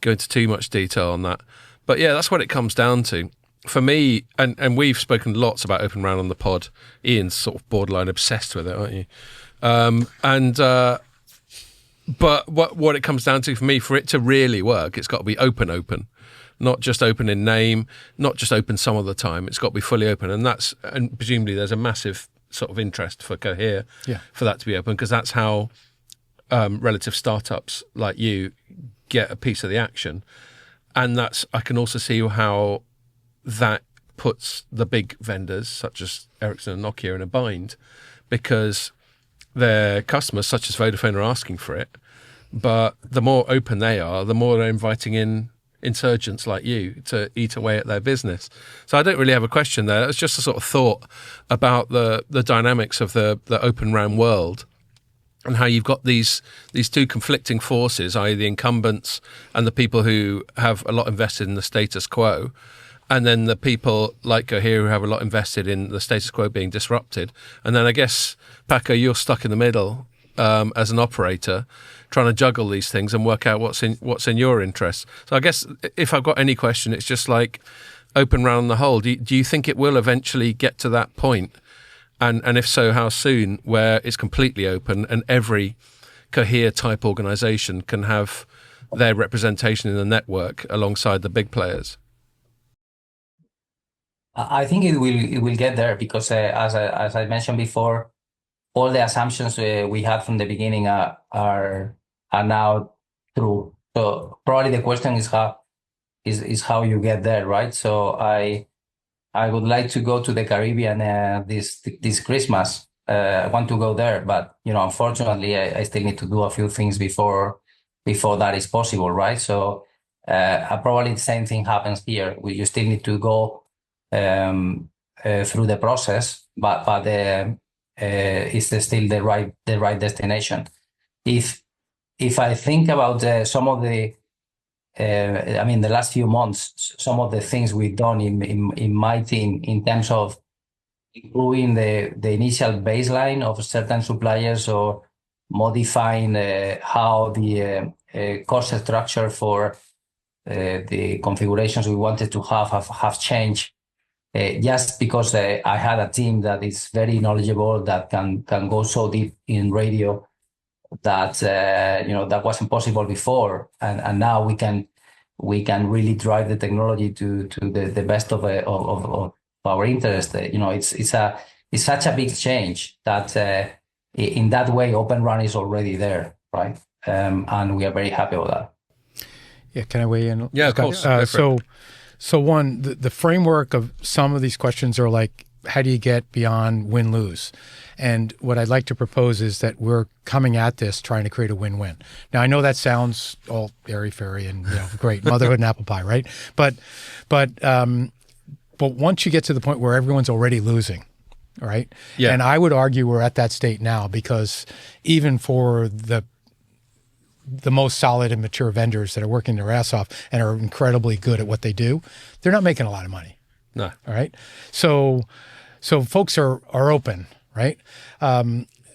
A: go into too much detail on that. But yeah, that's what it comes down to. For me, and we've spoken lots about Open RAN on the pod. Ian's sort of borderline obsessed with it, aren't you? But what it comes down to for me, for it to really work, it's got to be open, not just open in name, not just open some of the time. It's got to be fully open, and presumably there's a massive sort of interest for Cohere for that to be open, because that's how relative startups like you get a piece of the action. And I can also see how that puts the big vendors such as Ericsson and Nokia in a bind, because their customers such as Vodafone are asking for it, but the more open they are, the more they're inviting in insurgents like you to eat away at their business. So I don't really have a question there. It's just a sort of thought about the dynamics of the Open RAN world, and how you've got these two conflicting forces, i.e. the incumbents and the people who have a lot invested in the status quo, and then the people like Cohere who have a lot invested in the status quo being disrupted. And then I guess, Paco, you're stuck in the middle as an operator, trying to juggle these things and work out what's in your interest. So I guess if I've got any question, it's just like Open RAN on the whole. Do you think it will eventually get to that point? And if so, how soon, where it's completely open and every Cohere type organization can have their representation in the network alongside the big players?
E: I think it will get there, because as I mentioned before, all the assumptions we had from the beginning are now true. So probably the question is how is how you get there, right? So I would like to go to the Caribbean this Christmas. I want to go there, but unfortunately, I still need to do a few things before that is possible, right? So probably the same thing happens here. You still need to go through the process, but it's still the right destination. If I think about some of the the last few months, some of the things we've done in my team in terms of improving the initial baseline of certain suppliers or modifying how the cost structure for the configurations we wanted to have changed. Just because I had a team that is very knowledgeable, that can go so deep in radio that that wasn't possible before, and now we can really drive the technology to the best of our interest. It's such a big change that in that way Open RAN is already there, right? And we are very happy with that.
C: Yeah, can I weigh in?
A: Yeah, of course.
C: So one, the framework of some of these questions are like, how do you get beyond win-lose? And what I'd like to propose is that we're coming at this trying to create a win-win. Now, I know that sounds all airy-fairy and great, motherhood and apple pie, right? But once you get to the point where everyone's already losing, right?
A: Yeah.
C: And I would argue we're at that state now, because even for the most solid and mature vendors that are working their ass off and are incredibly good at what they do, they're not making a lot of money.
A: No.
C: All right. So folks are open, right?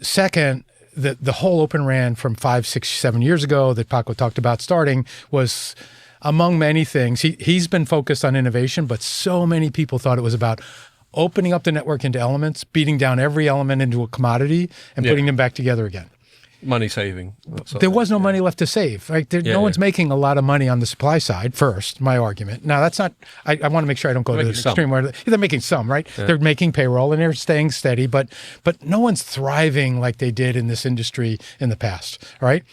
C: Second, the whole Open RAN from 5, 6, 7 years ago that Paco talked about starting was, among many things, he's been focused on innovation, but so many people thought it was about opening up the network into elements, beating down every element into a commodity, and putting them back together again.
A: Money saving.
C: There was no money left to save. Right? No one's making a lot of money on the supply side, first, my argument. Now, that's not, I want to make sure I don't go to the extreme where they're making some, right? Yeah. They're making payroll and they're staying steady, but no one's thriving like they did in this industry in the past, right?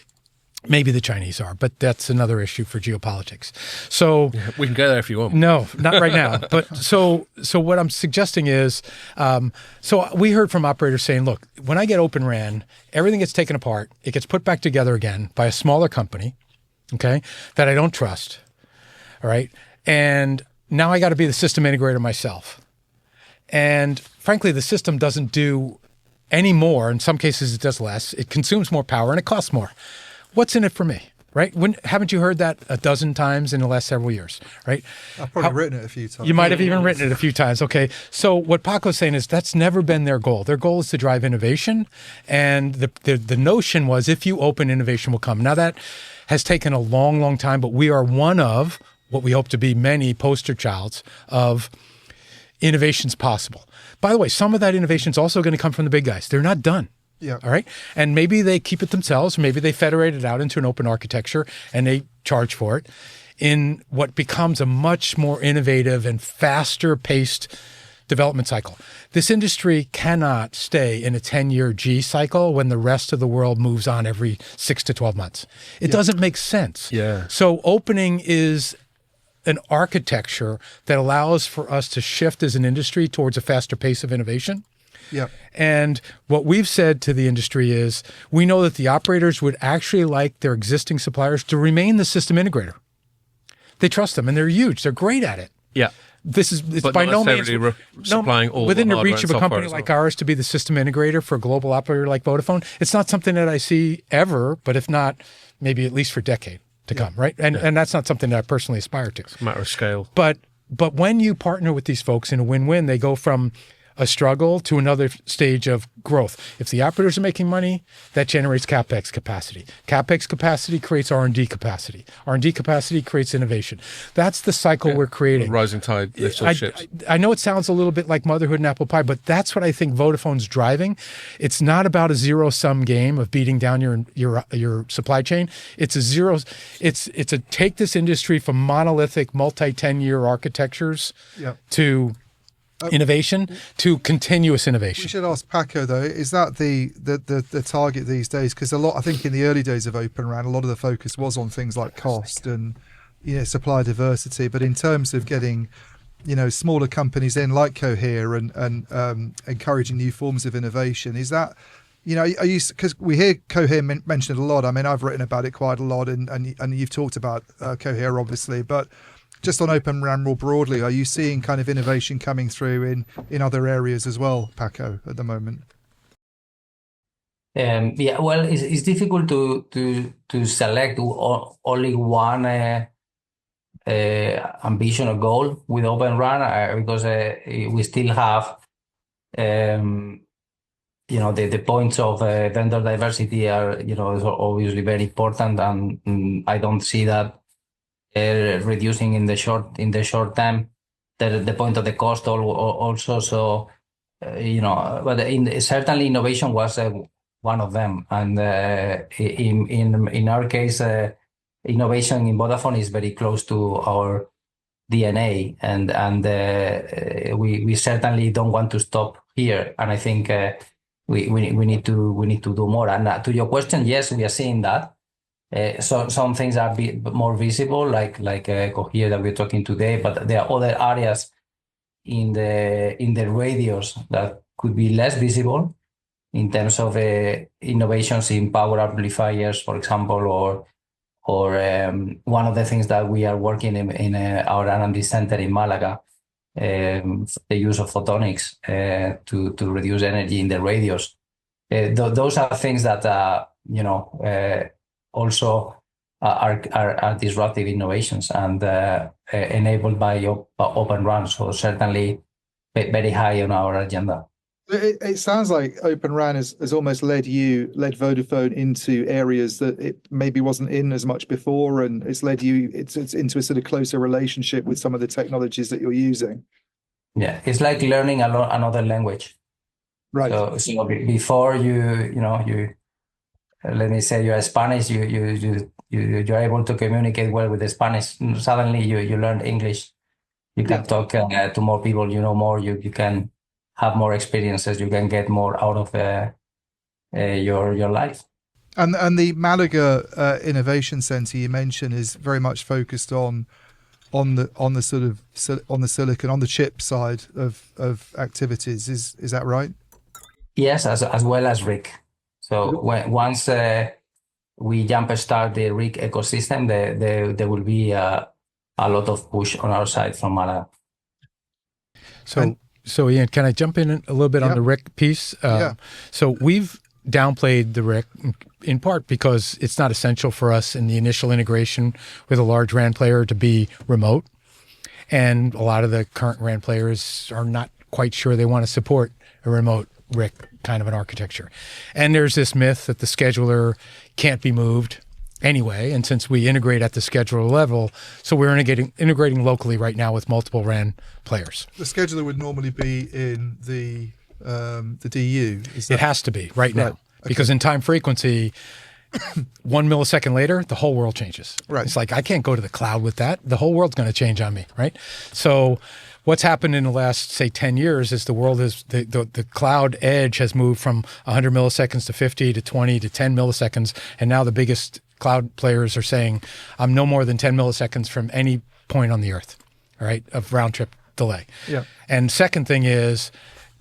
C: Maybe the Chinese are, but that's another issue for geopolitics. So
A: we can go there if you want.
C: No, not right now. But so what I'm suggesting is, so we heard from operators saying, look, when I get Open RAN, everything gets taken apart. It gets put back together again by a smaller company, okay, that I don't trust. All right. And now I got to be the system integrator myself. And frankly, the system doesn't do any more. In some cases, it does less. It consumes more power and it costs more. What's in it for me, right? Haven't you heard that a dozen times in the last several years, right?
B: I've probably written it a few times.
C: You might have even written it a few times. Okay. So what Paco's saying is that's never been their goal. Their goal is to drive innovation. And the notion was, if you open, innovation will come. Now that has taken a long, long time, but we are one of what we hope to be many poster childs of innovations possible. By the way, some of that innovation is also going to come from the big guys. They're not done.
B: Yeah.
C: All right. And maybe they keep it themselves. Maybe they federate it out into an open architecture and they charge for it in what becomes a much more innovative and faster paced development cycle. This industry cannot stay in a 10-year G cycle when the rest of the world moves on every 6 to 12 months. It doesn't make sense.
A: Yeah.
C: So opening is an architecture that allows for us to shift as an industry towards a faster pace of innovation.
B: Yeah.
C: And what we've said to the industry is, we know that the operators would actually like their existing suppliers to remain the system integrator. They trust them and they're huge. They're great at it.
A: Yeah.
C: It's
A: but
C: by
A: not
C: no means
A: supplying all
C: within
A: the
C: the reach of a company like ours to be the system integrator for a global operator like Vodafone. It's not something that I see ever, but if not, maybe at least for a decade to come, right? And that's not something that I personally aspire to.
A: It's a matter of scale.
C: But when you partner with these folks in a win-win, they go from a struggle to another stage of growth. If the operators are making money, that generates CapEx capacity. CapEx capacity creates R&D capacity. R&D capacity creates innovation. That's the cycle we're creating.
A: Rising tide lifts all ships.
C: I know it sounds a little bit like motherhood and apple pie, but that's what I think Vodafone's driving. It's not about a zero-sum game of beating down your supply chain. It's a take this industry from monolithic multi-10-year architectures to innovation to continuous innovation.
B: We should ask Paco though, is that the target these days? Because I think in the early days of Open RAN, a lot of the focus was on things like cost and supply diversity, but in terms of getting smaller companies in like Cohere and encouraging new forms of innovation, is that are you, because we hear Cohere mentioned a lot. I mean, I've written about it quite a lot, and you've talked about Cohere obviously, but just on Open RAN more broadly, are you seeing kind of innovation coming through in other areas as well, Paco, at the moment?
E: Yeah, well, it's difficult to select only one ambition or goal with Open RAN because we still have the points of vendor diversity are is obviously very important, and I don't see that reducing in the short term. The point of the cost also. So but certainly innovation was one of them, and in our case, innovation in Vodafone is very close to our DNA, and we certainly don't want to stop here. And I think we need to do more. And to your question, yes, we are seeing that. So some things are more visible, like Cohere that we're talking today, but there are other areas in the radios that could be less visible in terms of innovations in power amplifiers, for example, or one of the things that we are working in our R&D center in Malaga, the use of photonics to reduce energy in the radios. Those are things that also are disruptive innovations and enabled by Open RAN. So certainly very high on our agenda.
B: It sounds like Open RAN has almost led Vodafone into areas that it maybe wasn't in as much before, and it's led you it's into a sort of closer relationship with some of the technologies that you're using.
E: Yeah, it's like learning another language.
B: Right.
E: So before you let me say you're Spanish, you're able to communicate well with the Spanish. Suddenly you learn English. You can talk to more people. You know more. You can have more experiences. You can get more out of your life.
B: And the Malaga Innovation Center you mentioned is very much focused on the silicon, on the chip side of activities. Is that right?
E: Yes, as well as RIC. So once we jumpstart the RIC ecosystem, there will be a lot of push on our side from Malaga.
C: So Ian, can I jump in a little bit on the RIC piece? So we've downplayed the RIC in part because it's not essential for us in the initial integration with a large RAN player to be remote. And a lot of the current RAN players are not quite sure they want to support a remote RIC kind of an architecture. And there's this myth that the scheduler can't be moved anyway. And since we integrate at the scheduler level, so we're integrating locally right now with multiple RAN players.
B: The scheduler would normally be in the DU.
C: It has to be right now. Because in time frequency, 1 millisecond later, the whole world changes.
B: Right.
C: It's like, I can't go to the cloud with that. The whole world's going to change on me, right? So what's happened in the last, say, 10 years is the world is, the cloud edge has moved from 100 milliseconds to 50 to 20 to 10 milliseconds. And now the biggest cloud players are saying, I'm no more than 10 milliseconds from any point on the earth, all right, of round trip delay.
B: Yeah.
C: And second thing is,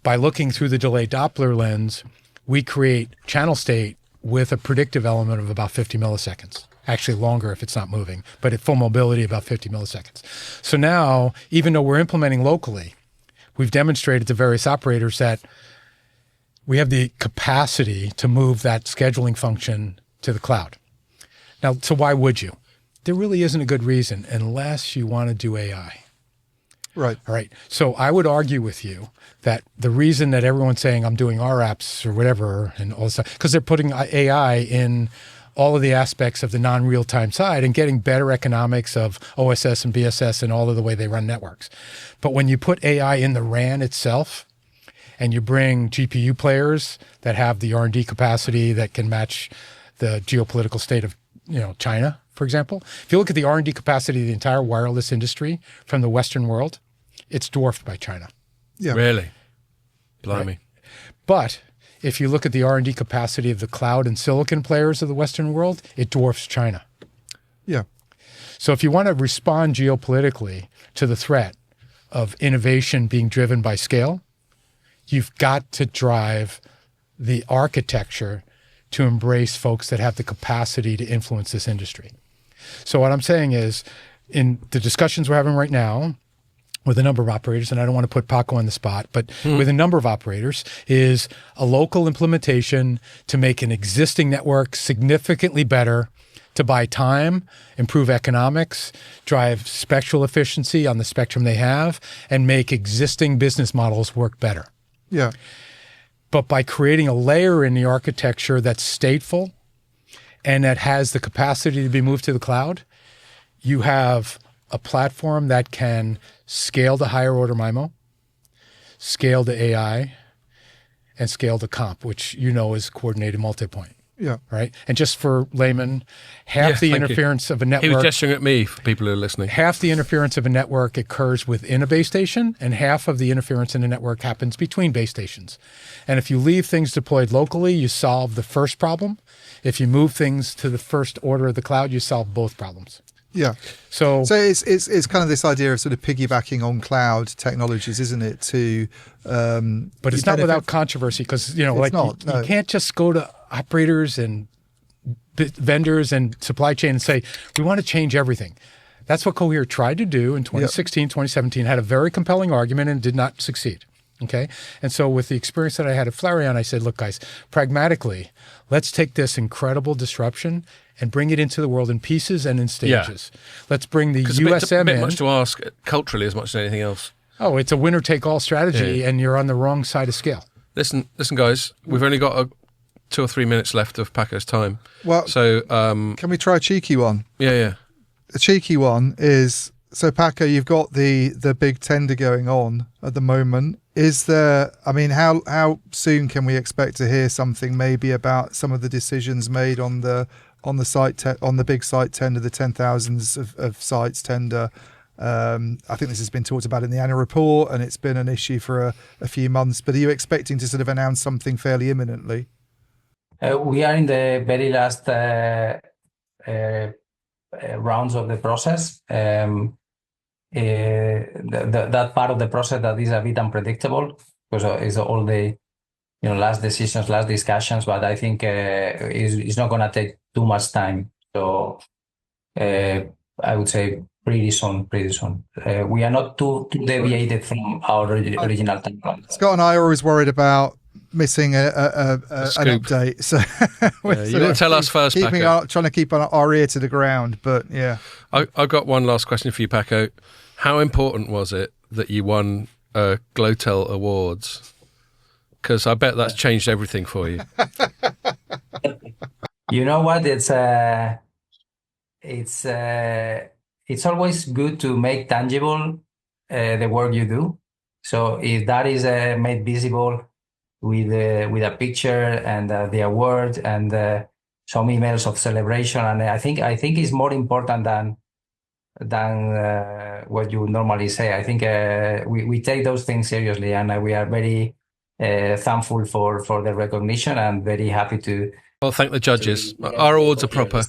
C: by looking through the delay Doppler lens, we create channel state with a predictive element of about 50 milliseconds. Actually longer if it's not moving, but at full mobility about 50 milliseconds. So now, even though we're implementing locally, we've demonstrated to various operators that we have the capacity to move that scheduling function to the cloud. Now, so why would you? There really isn't a good reason unless you want to do AI.
B: Right.
C: All right. So I would argue with you that the reason that everyone's saying I'm doing our apps or whatever and all this stuff, because they're putting AI in all of the aspects of the non-real-time side and getting better economics of OSS and BSS and all of the way they run networks. But when you put AI in the RAN itself and you bring GPU players that have the R&D capacity that can match the geopolitical state of China, for example, if you look at the R&D capacity of the entire wireless industry from the Western world, it's dwarfed by China.
B: Yeah.
A: Really? Blimey.
C: Right? But if you look at the R&D capacity of the cloud and silicon players of the Western world, it dwarfs China.
B: Yeah.
C: So if you want to respond geopolitically to the threat of innovation being driven by scale, you've got to drive the architecture to embrace folks that have the capacity to influence this industry. So what I'm saying is, in the discussions we're having right now with a number of operators, and I don't want to put Paco on the spot, but with a number of operators, is a local implementation to make an existing network significantly better, to buy time, improve economics, drive spectral efficiency on the spectrum they have, and make existing business models work better.
B: Yeah.
C: But by creating a layer in the architecture that's stateful and that has the capacity to be moved to the cloud, you have a platform that can scale to higher order MIMO, scale to AI, and scale to comp, which you know is coordinated multipoint.
B: Yeah.
C: Right. And just for laymen, half the interference of a network.
A: He was gesturing at me for people who are listening.
C: Half the interference of a network occurs within a base station, and half of the interference in a network happens between base stations. And if you leave things deployed locally, you solve the first problem. If you move things to the first order of the cloud, you solve both problems.
B: Yeah.
C: So
B: it's kind of this idea of sort of piggybacking on cloud technologies, isn't it?
C: But it's not without controversy, because you can't just go to operators and vendors and supply chain and say, we want to change everything. That's what Cohere tried to do in 2016, 2017, had a very compelling argument and did not succeed. Okay. And so with the experience that I had at Flareon, I said, look, guys, pragmatically, let's take this incredible disruption and bring it into the world in pieces and in stages. Let's bring the USM
A: a bit
C: in.
A: much to ask culturally as much as anything else.
C: Oh, it's a winner-take-all strategy, and you're on the wrong side of scale.
A: Listen, guys, we've only got 2 or 3 minutes left of Paco's time.
B: Well,
A: so
B: can we try a cheeky one?
A: Yeah.
B: A cheeky one is, so Paco, you've got the big tender going on at the moment. Is there, I mean, how soon can we expect to hear something maybe about some of the decisions made on the big site tender, the 10,000s of sites tender? I think this has been talked about in the annual report, and it's been an issue for a few months. But are you expecting to sort of announce something fairly imminently?
E: We are in the very last rounds of the process. That part of the process that is a bit unpredictable, because it's all the last decisions, last discussions. But I think it's not going to take too much time. So I would say pretty soon. We are not too deviated from our original timeline.
B: Scott and I are always worried about missing an update. So
A: you didn't tell us first, Paco.
B: Trying to keep our ear to the ground. But yeah.
A: I've got one last question for you, Paco. How important was it that you won Glotel Awards? Because I bet that's changed everything for you.
E: You know what? It's always good to make tangible the work you do. So if that is made visible with a picture and the award and some emails of celebration, and I think it's more important than what you normally say. I think we take those things seriously, and we are very thankful for the recognition, and very happy to.
A: Well, thank the judges. Our awards are proper.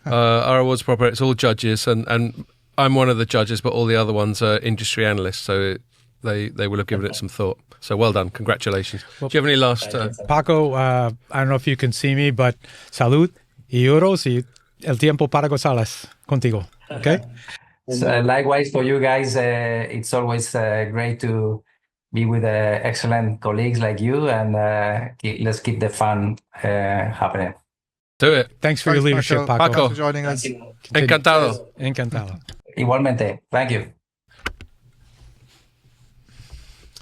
A: It's all judges, and I'm one of the judges, but all the other ones are industry analysts, so they will have given it some thought. So well done, congratulations. Do you have any last?
C: Paco, I don't know if you can see me, but salud y euros y el tiempo para gozarlas contigo. Okay.
E: So, likewise for you guys, it's always great to be with excellent colleagues like you, and let's keep the fun happening.
A: Do it.
C: Thanks for your leadership, Paco.
B: Thanks for joining us.
A: Encantado.
E: Igualmente. Thank you.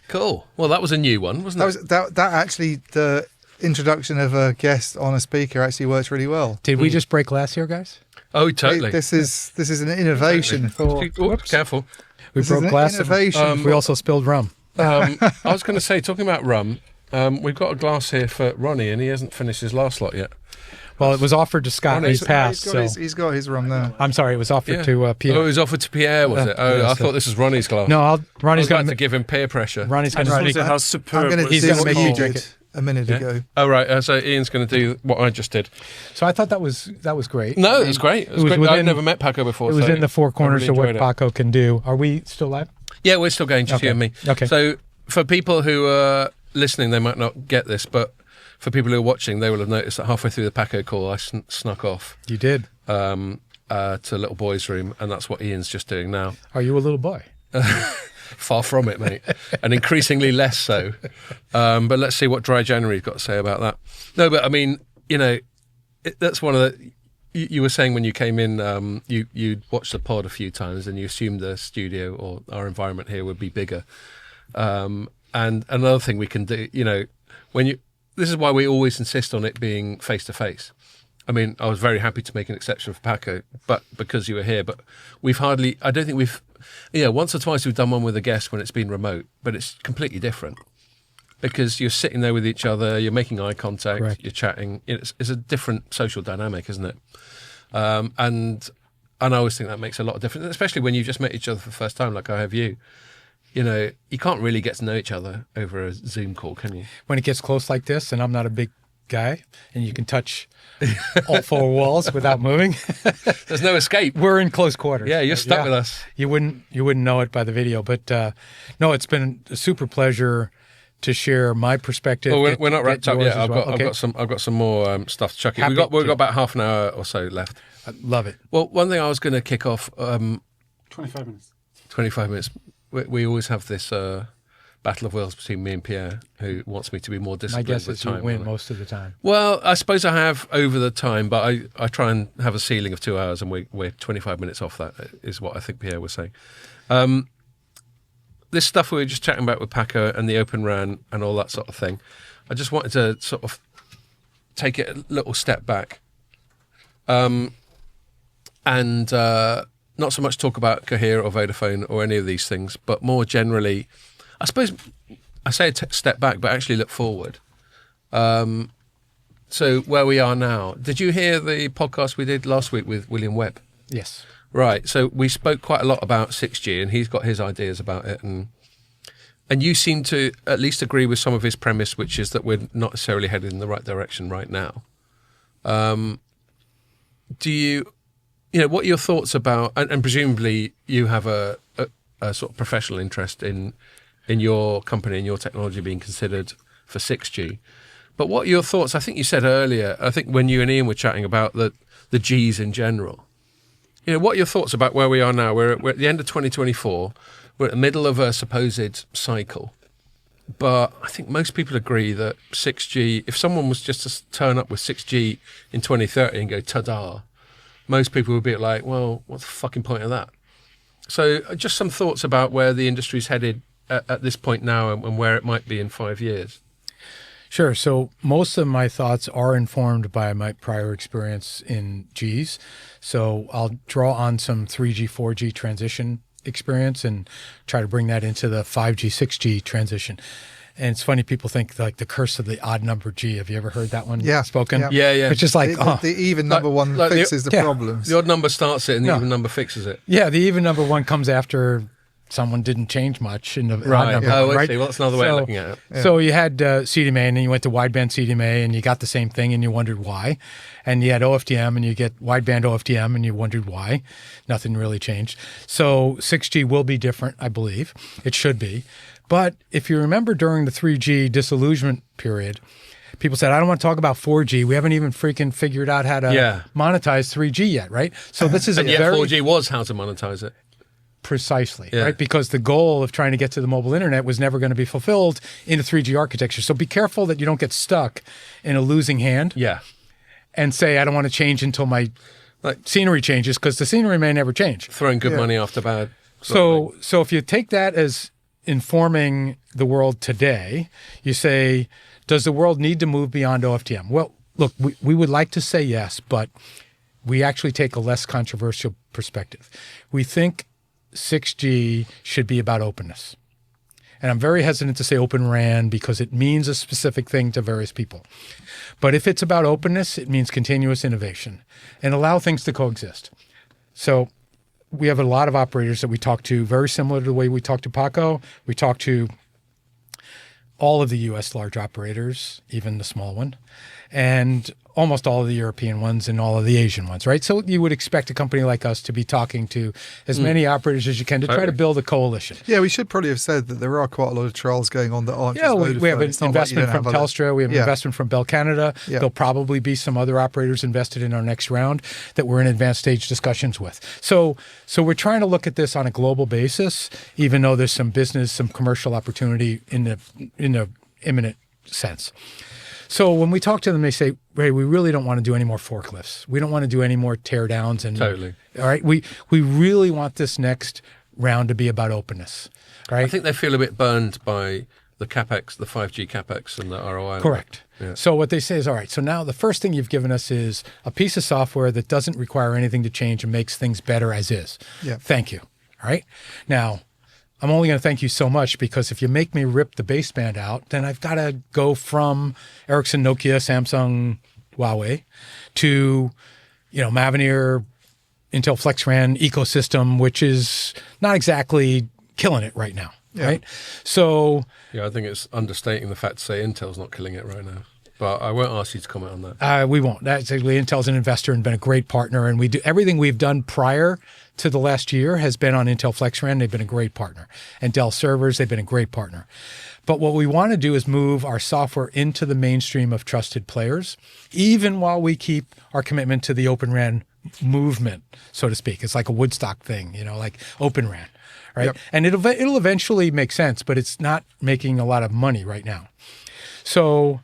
A: Cool. Well, that was a new one, wasn't it?
B: That actually, the introduction of a guest on a speaker actually worked really well.
C: Did we just break glass here, I
A: Oh, totally.
B: This is an innovation for.
A: Oops, careful.
C: We broke glass.
B: Innovation.
C: We also spilled rum.
A: I was going to say, talking about rum, we've got a glass here for Ronnie, and he hasn't finished his last lot yet.
C: Well, it was offered to Scott, and he's passed.
B: He's got his rum there.
C: I'm sorry, it was offered to Pierre.
A: Oh, it was offered to Pierre, was it? Oh, I thought this was Ronnie's glass.
C: No, Ronnie's going
A: to give him peer pressure.
C: Ronnie's going to make
D: how superb.
C: he's going to make you drink it.
B: a minute ago.
A: Oh, right. So Ian's going to do what I just did.
C: So I thought that was great.
A: No, it was great. It was great. I've never met Paco before.
C: It was in the four corners
A: really
C: of what
A: enjoyed it.
C: Paco can do. Are we still live?
A: Yeah, we're still going, just you and me.
C: Okay.
A: So for people who are listening, they might not get this, but for people who are watching, they will have noticed that halfway through the Paco call, I snuck off
C: You did.
A: to a little boy's room, and that's what Ian's just doing now.
C: Are you a little boy?
A: Far from it, mate, and increasingly less so. But let's see what Dry January's got to say about that. No, but I mean, that's one of the. You were saying when you came in, you'd watched the pod a few times, and you assumed the studio or our environment here would be bigger. And another thing we can do, this is why we always insist on it being face to face. I mean, I was very happy to make an exception for Paco, but because you were here. But I don't think we've, once or twice we've done one with a guest when it's been remote, but it's completely different because you're sitting there with each other, you're making eye contact,
C: Correct.
A: You're chatting. It's a different social dynamic, isn't it? And I always think that makes a lot of difference, especially when you've just met each other for the first time, like I have you. You can't really get to know each other over a Zoom call, can you?
C: When it gets close like this, and I'm not a big guy, and you can touch all four walls without moving,
A: There's no escape.
C: we're in close quarters.
A: Yeah, you're stuck with us.
C: You wouldn't know it by the video, but no, it's been a super pleasure to share my perspective.
A: Well, we're not wrapped up
C: yours
A: yet.
C: as well. Okay.
A: I've got some more stuff to chuck in.
C: Happy
A: We've got
C: to.
A: about half an hour or so left.
C: I love it.
A: Well, one thing I was going to kick off.
D: 25 minutes.
A: 25 minutes. We always have this battle of wills between me and Pierre, who wants me to be more
C: My
A: disciplined
C: guess
A: with
C: is you
A: time.
C: win most of the time.
A: Well, I suppose I have over the time, but I try and have a ceiling of 2 hours, and we're 25 minutes off that, is what I think Pierre was saying. This stuff we were just chatting about with Paco and the Open RAN and all that sort of thing, I just wanted to sort of take it a little step back and not so much talk about Cohere or Vodafone or any of these things, but more generally, I suppose I say step back, but actually look forward. So where we are now, did you hear the podcast we did last week with William Webb?
C: Yes.
A: Right. So we spoke quite a lot about 6G, and he's got his ideas about it, and you seem to at least agree with some of his premise, which is that we're not necessarily headed in the right direction right now. Do you, what are your thoughts about? And presumably you have a sort of professional interest in your company and your technology being considered for 6G. But what are your thoughts? I think you said earlier, I think when you and Ian were chatting about the Gs in general. What are your thoughts about where we are now? We're at the end of 2024. We're at the middle of a supposed cycle. But I think most people agree that 6G, if someone was just to turn up with 6G in 2030 and go, ta-da, most people would be like, well, what's the fucking point of that? So just some thoughts about where the industry's headed at this point now and where it might be in 5 years.
C: Sure. So most of my thoughts are informed by my prior experience in Gs. So I'll draw on some 3G, 4G transition experience and try to bring that into the 5G, 6G transition. And it's funny, people think like the curse of the odd number G. Have you ever heard that one spoken?
A: Yeah.
C: It's just like,
B: the even number one fixes the problems.
A: The odd number starts it and the even number fixes it.
C: Yeah, the even number one comes after someone didn't change much in the odd number one,
A: I
C: right?
A: see. Well, that's another way of looking at it.
C: Yeah. So you had CDMA, and then you went to wideband CDMA, and you got the same thing, and you wondered why. And you had OFDM, and you get wideband OFDM, and you wondered why. Nothing really changed. So 6G will be different, I believe. It should be. But if you remember during the 3G disillusionment period, people said, I don't want to talk about 4G. We haven't even freaking figured out how to monetize 3G yet, right? So this is
A: and yet 4G was how to monetize it.
C: Precisely, right? Because the goal of trying to get to the mobile internet was never going to be fulfilled in a 3G architecture. So be careful that you don't get stuck in a losing hand and say, I don't want to change until my scenery changes, because the scenery may never change.
A: Throwing good money after bad.
C: So if you take that as informing the world today, you say, does the world need to move beyond OFDM? Well, look, we would like to say yes, but we actually take a less controversial perspective. We think 6G should be about openness. And I'm very hesitant to say Open RAN because it means a specific thing to various people. But if it's about openness, it means continuous innovation and allow things to coexist. So we have a lot of operators that we talk to, very similar to the way we talk to Paco. We talk to all of the U.S. large operators, even the small one, and almost all of the European ones and all of the Asian ones, right? So you would expect a company like us to be talking to as many operators as you can to try to build a coalition.
B: Yeah, we should probably have said that there are quite a lot of trials going on that aren't just Vodafone.
C: We have an
B: It's not like you
C: investment
B: don't
C: from
B: have other-
C: Telstra. We have an investment from Bell Canada.
B: Yeah.
C: There'll probably be some other operators invested in our next round that we're in advanced stage discussions with. So we're trying to look at this on a global basis, even though there's some business, some commercial opportunity in the imminent sense. So when we talk to them, they say, Ray, we really don't want to do any more forklifts. We don't want to do any more tear downs. And
A: Totally.
C: All right. We really want this next round to be about openness. Right.
A: I think they feel a bit burned by the capex, the 5G capex, and the ROI.
C: Correct.
A: Yeah.
C: So what they say is, all right, so now the first thing you've given us is a piece of software that doesn't require anything to change and makes things better as is.
B: Yeah.
C: Thank you. All right. Now, I'm only going to thank you so much because if you make me rip the baseband out, then I've got to go from Ericsson, Nokia, Samsung, Huawei to, Mavenir, Intel FlexRAN ecosystem, which is not exactly killing it right now.
B: Yeah.
C: Right. So
A: Yeah, I think it's understating the fact to say Intel's not killing it right now. But I won't ask you to comment on that.
C: we won't. That's actually Intel's an investor and been a great partner. And we do everything we've done prior to the last year has been on Intel FlexRAN. They've been a great partner. And Dell servers, they've been a great partner. But what we want to do is move our software into the mainstream of trusted players, even while we keep our commitment to the Open RAN movement, so to speak. It's like a Woodstock thing, like Open RAN, right?
B: Yep.
C: And it'll eventually make sense, but it's not making a lot of money right now. So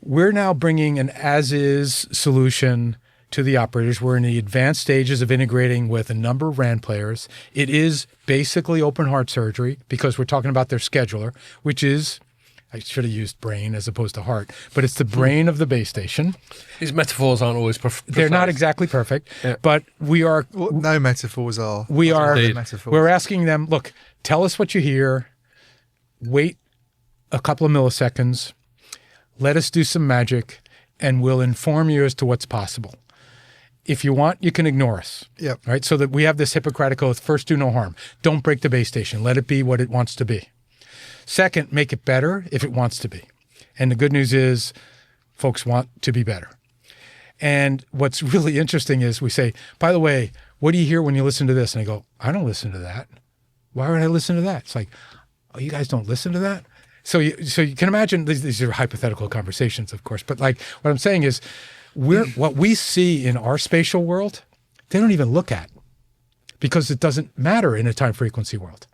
C: we're now bringing an as-is solution to the operators. We're in the advanced stages of integrating with a number of RAN players. It is basically open heart surgery because we're talking about their scheduler, which is, I should have used brain as opposed to heart, but it's the brain of the base station.
A: These metaphors aren't always precise.
C: They're not exactly perfect, but we are.
B: Well, no metaphors are.
C: We are.
A: Indeed.
B: Metaphors.
C: We're asking them, look, tell us what you hear. Wait a couple of milliseconds. Let us do some magic, and we'll inform you as to what's possible. If you want, you can ignore us.
B: Yep.
C: Right? So that we have this Hippocratic oath, first, do no harm. Don't break the base station. Let it be what it wants to be. Second, make it better if it wants to be. And the good news is folks want to be better. And what's really interesting is we say, by the way, what do you hear when you listen to this? And I go, I don't listen to that. Why would I listen to that? It's like, oh, you guys don't listen to that? So you can imagine, these are hypothetical conversations, of course, but like what I'm saying is what we see in our spatial world, they don't even look at because it doesn't matter in a time frequency world.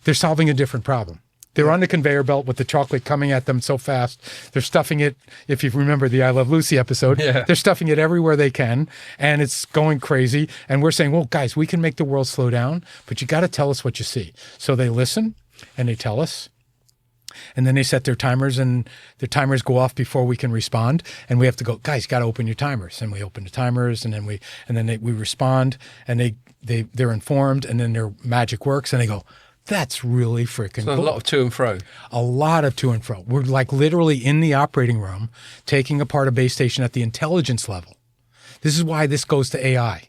C: They're solving a different problem. They're on the conveyor belt with the chocolate coming at them so fast. They're stuffing it, if you remember the I Love Lucy episode, They're stuffing it everywhere they can, and it's going crazy. And we're saying, well, guys, we can make the world slow down, but you got to tell us what you see. So they listen, and they tell us. And then they set their timers, and their timers go off before we can respond. And we have to go, guys, got to open your timers. And we open the timers, and then we respond, and they're informed, and then their magic works, and they go, that's really freaking cool.
A: A lot of to and fro.
C: A lot of to and fro. We're like literally in the operating room, taking apart a base station at the intelligence level. This is why this goes to AI.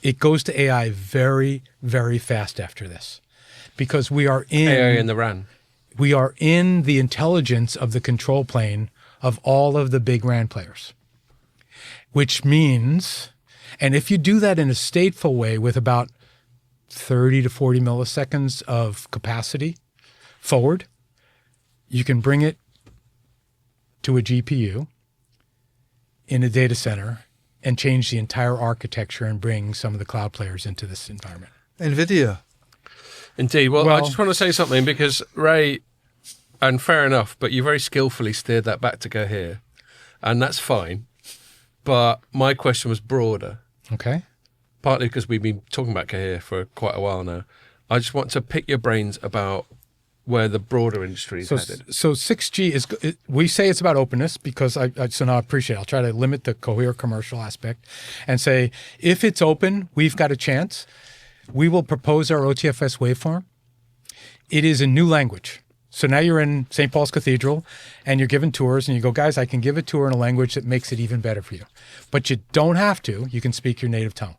C: It goes to AI very, very fast after this, because we are in
A: AI in the RAN.
C: We are in the intelligence of the control plane of all of the big RAN players, which means, and if you do that in a stateful way with about 30 to 40 milliseconds of capacity forward, you can bring it to a GPU in a data center and change the entire architecture and bring some of the cloud players into this environment.
B: NVIDIA.
A: Indeed. Well, I just want to say something because Ray, and fair enough, but you very skillfully steered that back to Cohere, and that's fine. But my question was broader.
C: Okay.
A: Partly because we've been talking about Cohere for quite a while now. I just want to pick your brains about where the broader industry is headed.
C: So 6G is, we say it's about openness because so now I appreciate it. I'll try to limit the Cohere commercial aspect and say, if it's open, we've got a chance. We will propose our OTFS waveform. It is a new language. So now you're in St. Paul's Cathedral and you're given tours and you go, guys, I can give a tour in a language that makes it even better for you. But you don't have to. You can speak your native tongue.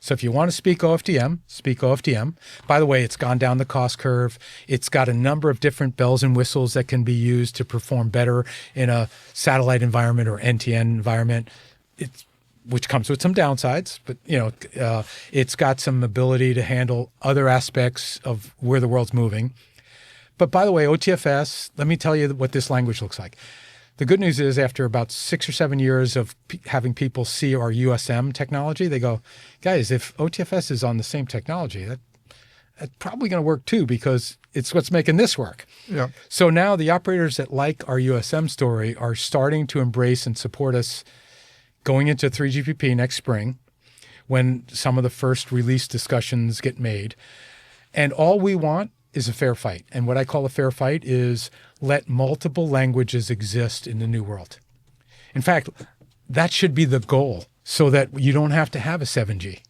C: So if you want to speak OFDM, speak OFDM. By the way, it's gone down the cost curve. It's got a number of different bells and whistles that can be used to perform better in a satellite environment or NTN environment. Which comes with some downsides, but it's got some ability to handle other aspects of where the world's moving. But by the way, OTFS, let me tell you what this language looks like. The good news is after about 6 or 7 years of having people see our USM technology, they go, guys, if OTFS is on the same technology, that's probably going to work too, because it's what's making this work.
B: Yeah.
C: So now the operators that like our USM story are starting to embrace and support us going into 3GPP next spring, when some of the first release discussions get made. And all we want is a fair fight. And what I call a fair fight is let multiple languages exist in the new world. In fact, that should be the goal, so that you don't have to have a 7G.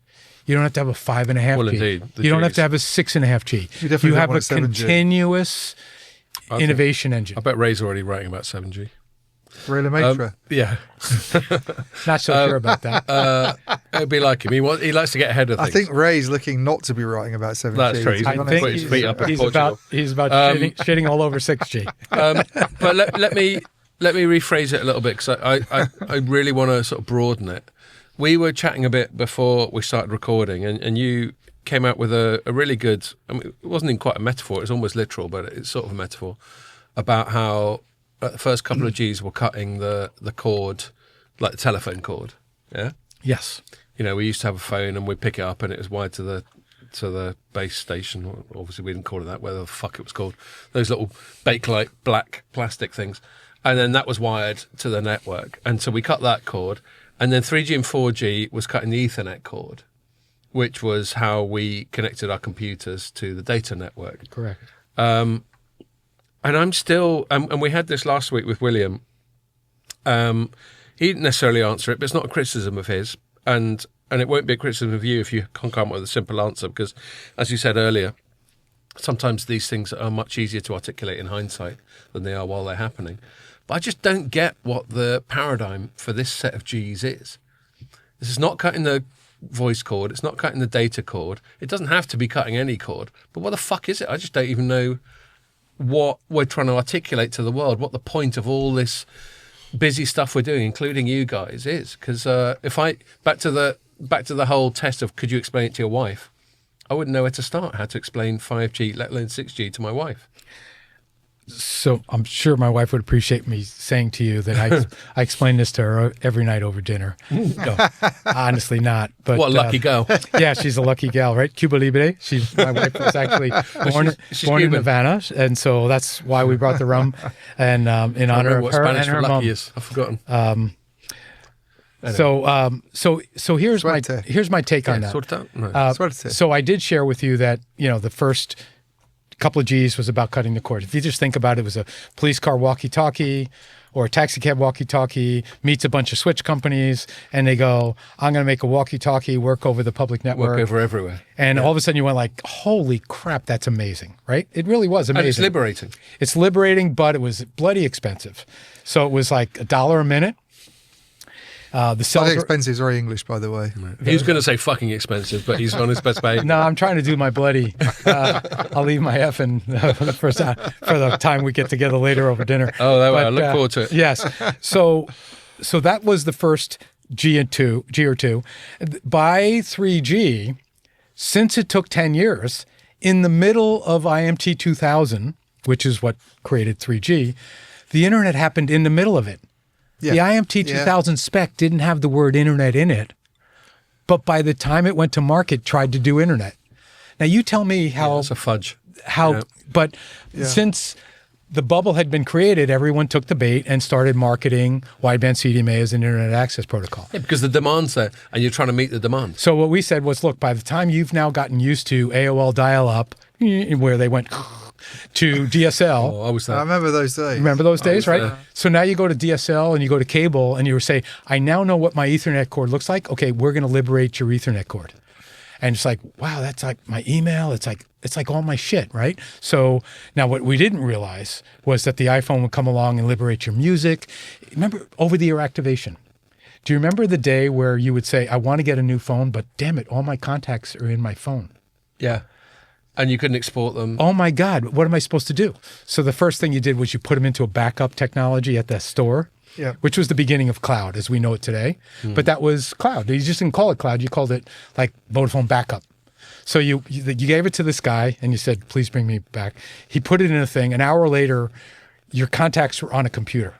C: You don't have to have a 5.5G.
A: Well, indeed.
C: You don't have to have a 6.5G. You have a
B: 7G.
C: continuous innovation engine.
A: I bet Ray's already writing about 7G.
B: Ray Lemaitre.
A: Yeah.
C: Not so sure about that.
A: It'd be like him. He likes to get ahead of things.
B: I think Ray's looking not to be writing about 7G.
A: That's true.
B: to be
C: I
B: honest.
C: think
A: put his feet up in
C: he's
A: Portugal.
C: about shitting all over 6G.
A: But let me rephrase it a little bit, because I really want to sort of broaden it. We were chatting a bit before we started recording, and you came out with a really good, I mean, it wasn't even quite a metaphor, it was almost literal, but it's sort of a metaphor, about how the first couple of Gs were cutting the cord, like the telephone cord. Yeah?
C: Yes.
A: We used to have a phone and we'd pick it up and it was wired to the base station. Obviously, we didn't call it that, whatever the fuck it was called. Those little Bakelite black plastic things. And then that was wired to the network. And so we cut that cord. And then 3G and 4G was cutting the Ethernet cord, which was how we connected our computers to the data network.
C: Correct.
A: And I'm still, and we had this last week with William. He didn't necessarily answer it, but it's not a criticism of his. And it won't be a criticism of you if you can't come up with a simple answer, because, as you said earlier, sometimes these things are much easier to articulate in hindsight than they are while they're happening. But I just don't get what the paradigm for this set of Gs is. This is not cutting the voice cord. It's not cutting the data cord. It doesn't have to be cutting any cord. But what the fuck is it? I just don't even know what we're trying to articulate to the world, what the point of all this busy stuff we're doing, including you guys, is. Because if I back to the whole test of could you explain it to your wife, I wouldn't know where to start, how to explain 5G, let alone 6G, to my wife.
C: So I'm sure my wife would appreciate me saying to you that I explain this to her every night over dinner. No, honestly not. But
A: What a lucky girl.
C: Yeah, she's a lucky gal, right? Cuba Libre. My wife was actually born in
A: Cuban.
C: Havana, and so that's why we brought the rum, and in honor of
A: what
C: her
A: Spanish
C: and her
A: for
C: mom.
A: lucky is. I've forgotten.
C: So here's my take on that.
A: Sort it out? No.
C: So I did share with you that the first couple of Gs was about cutting the cord. If you just think about it, it was a police car walkie-talkie or a taxi cab walkie-talkie meets a bunch of switch companies, and they go, I'm going to make a walkie-talkie work over the public network.
A: Work over everywhere.
C: And all of a sudden you went like, holy crap, that's amazing, right? It really was amazing.
A: And it's liberating.
C: It's liberating, but it was bloody expensive. So it was like $1 a minute. The cells
B: Bloody
C: were-
B: expensive is very English, by the way.
A: He was going to say fucking expensive, but he's on his best behavior.
C: No, I'm trying to do my bloody. I'll leave my effing for the time we get together later over dinner.
A: Oh, that way. I
C: But,
A: look forward to it.
C: Yes. So that was the first G or two. By 3G, since it took 10 years, in the middle of IMT 2000, which is what created 3G, the internet happened in the middle of it.
B: Yeah.
C: The IMT 2000 spec didn't have the word internet in it, but by the time it went to market, tried to do internet. Now you tell me how
A: It's a fudge.
C: but since the bubble had been created, everyone took the bait and started marketing wideband CDMA as an internet access protocol.
A: Yeah, because the demand's there, and you're trying to meet the demand.
C: So what we said was, look, by the time you've now gotten used to AOL dial-up, where they went to DSL.
A: Oh, I was
B: I
A: there.
B: remember those days.
C: Remember those days, right?
A: there.
C: So now you go to DSL and you go to cable and you say, I now know what my Ethernet cord looks like. Okay, we're going to liberate your Ethernet cord. And it's like, wow, that's like my email. It's like all my shit, right? So now what we didn't realize was that the iPhone would come along and liberate your music. Remember over-the-air activation. Do you remember the day where you would say, I want to get a new phone, but damn it, all my contacts are in my phone?
A: Yeah. And you couldn't export them.
C: Oh my God, what am I supposed to do? So the first thing you did was you put them into a backup technology at the store, which was the beginning of cloud as we know it today. But that was cloud. You just didn't call it cloud. You called it like Vodafone backup. So you gave it to this guy and you said, please bring me back. He put it in a thing. An hour later, your contacts were on a computer.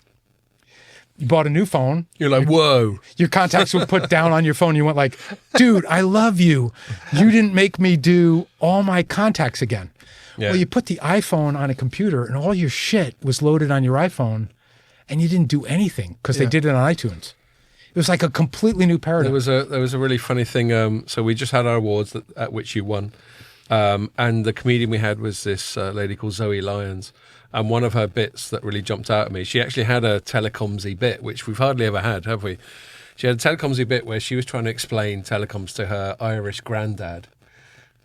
C: You bought a new phone.
A: You're like, whoa.
C: Your contacts were put down on your phone. You went like, dude, I love you. You didn't make me do all my contacts again.
A: Yeah.
C: Well, you put the iPhone on a computer and all your shit was loaded on your iPhone and you didn't do anything because they did it on iTunes. It was like a completely new paradigm.
A: There was a really funny thing. So we just had our awards at which you won. And the comedian we had was this lady called Zoe Lyons. And one of her bits that really jumped out at me, she actually had a Telecoms-y bit, which we've hardly ever had, have we? She had a Telecoms-y bit where she was trying to explain telecoms to her Irish granddad.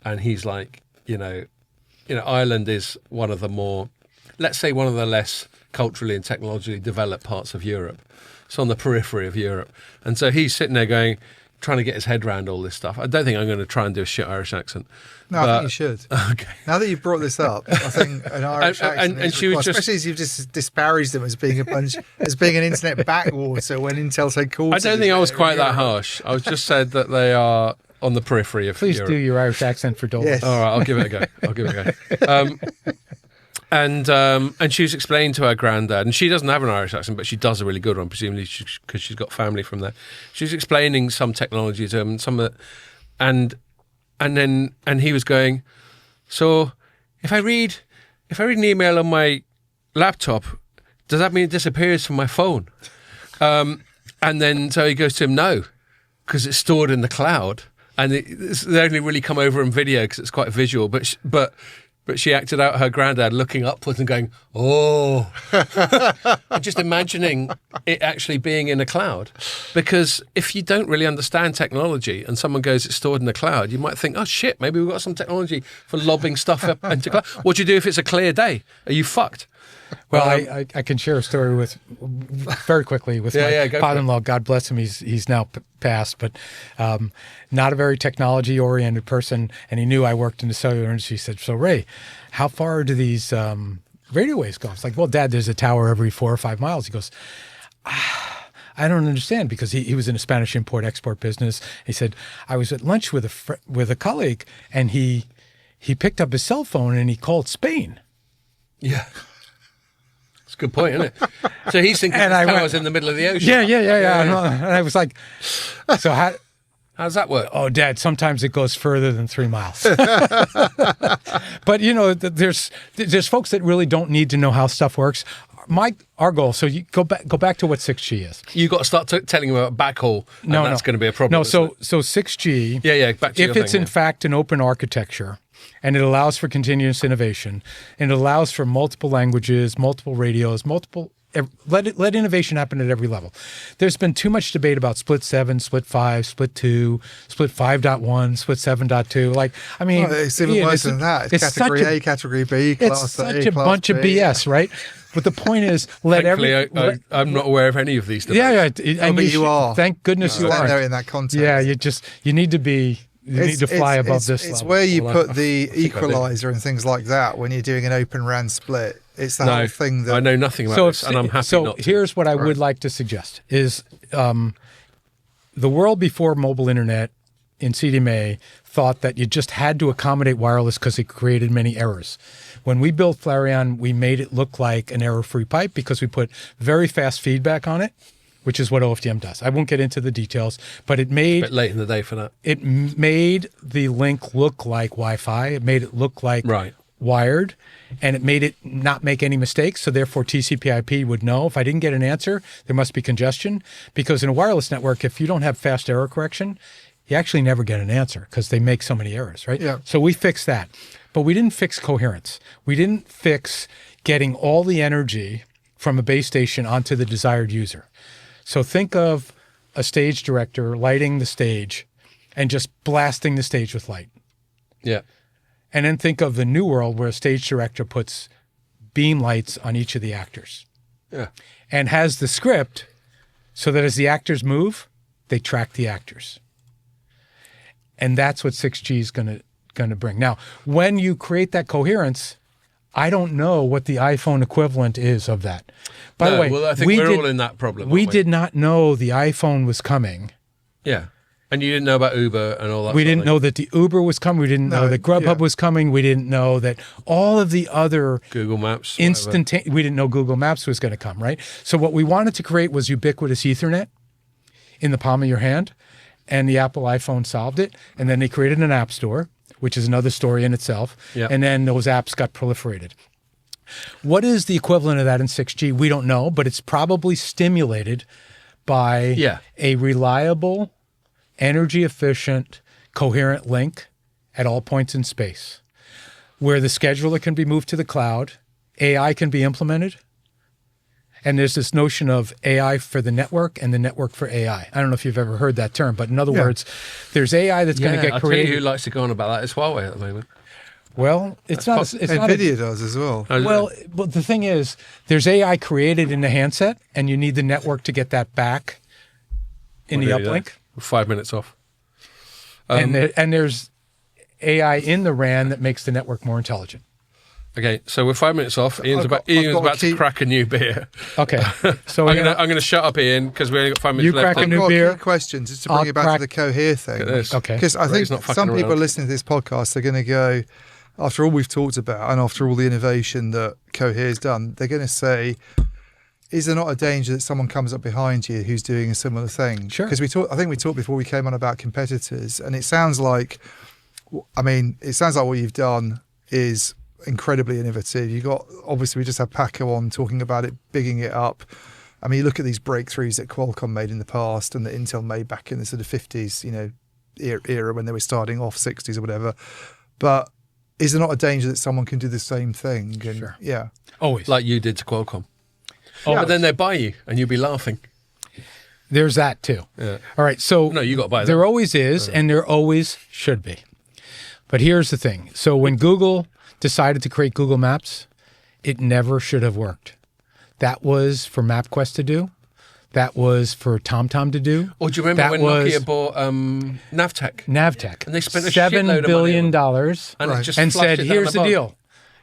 A: And he's like, Ireland is one of the more, let's say one of the less culturally and technologically developed parts of Europe. It's on the periphery of Europe. And so he's sitting there trying to get his head around all this stuff. I don't think I'm going to try and do a shit Irish accent.
B: No, I think you should.
A: Okay.
B: Now that you've brought this up, I think an Irish accent
A: and
B: is
A: she was
B: required, especially as you've just disparaged them as being as being an internet backwater when Intel said cool.
A: I don't think I was quite that harsh. I was just said that they are on the periphery of
C: Please
A: Europe.
C: do your Irish accent for Dolan.
B: Yes.
A: All right, I'll give it a go. And she was explaining to her granddad, and she doesn't have an Irish accent, but she does a really good one, presumably because she's got family from there. She was explaining some technology to him, and some of it, and he was going, so if I read an email on my laptop, does that mean it disappears from my phone? And then so he goes to him, no, because it's stored in the cloud, and they only really come over in video because it's quite visual, but she acted out her granddad looking upwards and going, oh, and just imagining it actually being in a cloud. Because if you don't really understand technology and someone goes, it's stored in the cloud, you might think, oh shit, maybe we've got some technology for lobbing stuff up into cloud. What do you do if it's a clear day? Are you fucked?
C: Well, I can share a story very quickly with my father-in-law. God bless him. He's now passed, but not a very technology-oriented person. And he knew I worked in the cellular industry. He said, so Ray, how far do these radio waves go? I was like, well, Dad, there's a tower every 4 or 5 miles. He goes, I don't understand, because he was in a Spanish import-export business. He said, I was at lunch with a colleague, and he picked up his cell phone and he called Spain.
A: Yeah. It's a good point, isn't it? So he's thinking this tower's in the middle of the ocean.
C: Yeah. And I was like, so how
A: does that work?
C: Oh, Dad, sometimes it goes further than 3 miles. But, there's folks that really don't need to know how stuff works. Our goal, so you go back to what 6G is.
A: You've got to start telling them about backhaul, and that's going to be a problem.
C: No, so 6G,
A: back to
C: if it's in fact an open architecture, and it allows for continuous innovation, and it allows for multiple languages, multiple radios, let innovation happen at every level. There's been too much debate about split 7, split 5, split 2, split 5.1, split 7.2. Like, I mean,
B: it's even worse than that. It's category A, category B, class A,
C: it's such a bunch of BS, right? But the point is,
A: I'm not aware of any of these debates.
C: Yeah.
B: But you are.
C: Thank goodness you are.
B: In that context.
C: Yeah, you need to be. You need to fly above this level.
B: It's where you put the equalizer and things like that when you're doing an open RAN split. It's the whole thing that...
A: I know nothing about this, and I'm happy not to.
C: So here's what I would like to suggest is the world before mobile internet in CDMA thought that you just had to accommodate wireless because it created many errors. When we built Flareon, we made it look like an error-free pipe because we put very fast feedback on it, which is what OFDM does. I won't get into the details, but it made...
A: It's a bit late in the day for that.
C: It made the link look like Wi-Fi. It made it look like wired, and it made it not make any mistakes, so therefore TCP/IP would know if I didn't get an answer, there must be congestion, because in a wireless network, if you don't have fast error correction, you actually never get an answer because they make so many errors, right?
B: Yeah.
C: So we fixed that. But we didn't fix coherence. We didn't fix getting all the energy from a base station onto the desired user. So think of a stage director lighting the stage and just blasting the stage with light.
A: Yeah.
C: And then think of the new world where a stage director puts beam lights on each of the actors.
A: Yeah.
C: And has the script so that as the actors move, they track the actors. And that's what 6G is going to bring. Now, when you create that coherence, I don't know what the iPhone equivalent is of that. By the way,
A: well, I think we're all in that problem.
C: We
A: aren't
C: did not know the iPhone was coming.
A: Yeah. And you didn't know about Uber and all that.
C: We didn't know that the Uber was coming. We didn't know that Grubhub was coming. We didn't know that all of the other
A: Google Maps.
C: we didn't know Google Maps was going to come, right? So what we wanted to create was ubiquitous Ethernet in the palm of your hand, and the Apple iPhone solved it. And then they created an app store, which is another story in itself.
A: Yeah.
C: And then those apps got proliferated. What is the equivalent of that in 6G? We don't know, but it's probably stimulated by a reliable, energy efficient, coherent link at all points in space, where the scheduler can be moved to the cloud, AI can be implemented, and there's this notion of AI for the network and the network for AI. I don't know if you've ever heard that term, but in other words, there's AI that's going to get
A: I'll
C: created.
A: tell you who likes to go on about that. It's Huawei at the moment.
C: Well, it's not. It's not.
B: NVIDIA does as well.
C: Well, but the thing is, there's AI created in the handset, and you need the network to get that back in the uplink.
A: 5 minutes off.
C: And there's AI in the RAN that makes the network more intelligent.
A: Okay, so we're 5 minutes off. Ian's about to crack a new beer.
C: Okay, so
A: I'm going to shut up, Ian, because we only got 5 minutes left.
C: crack a new
B: I've got
C: beer.
B: a few questions just to bring it back to the Cohere thing.
C: Okay.
B: Because I think
A: not fucking
B: some people
A: around.
B: listening to this podcast are going to go, after all we've talked about and after all the innovation that Cohere's done, they're going to say, is there not a danger that someone comes up behind you who's doing a similar thing?
C: Sure.
B: Because I think we talked before we came on about competitors, and it sounds like what you've done is incredibly innovative. Obviously we just had Paco on talking about it, bigging it up. I mean, you look at these breakthroughs that Qualcomm made in the past and that Intel made back in the sort of 50s, era when they were starting off, 60s or whatever. But is there not a danger that someone can do the same thing? And,
C: Sure.
B: Yeah.
C: Always.
A: Like you did to Qualcomm.
C: Oh,
A: But then they buy you, and you'll be laughing.
C: There's that too.
A: Yeah.
C: All right. So
A: No, you got to buy them.
C: there always is, and there always should be. But here's the thing. So when Google decided to create Google Maps, it never should have worked. That was for MapQuest to do. That was for TomTom to do.
A: Or do you remember
C: That
A: when
C: was
A: Nokia bought Navtech?
C: Navtech.
A: And they spent a
C: $7
A: shitload of
C: billion
A: money and it just
C: and
A: flushed
C: said,
A: it down
C: here's the
A: bog."
C: deal.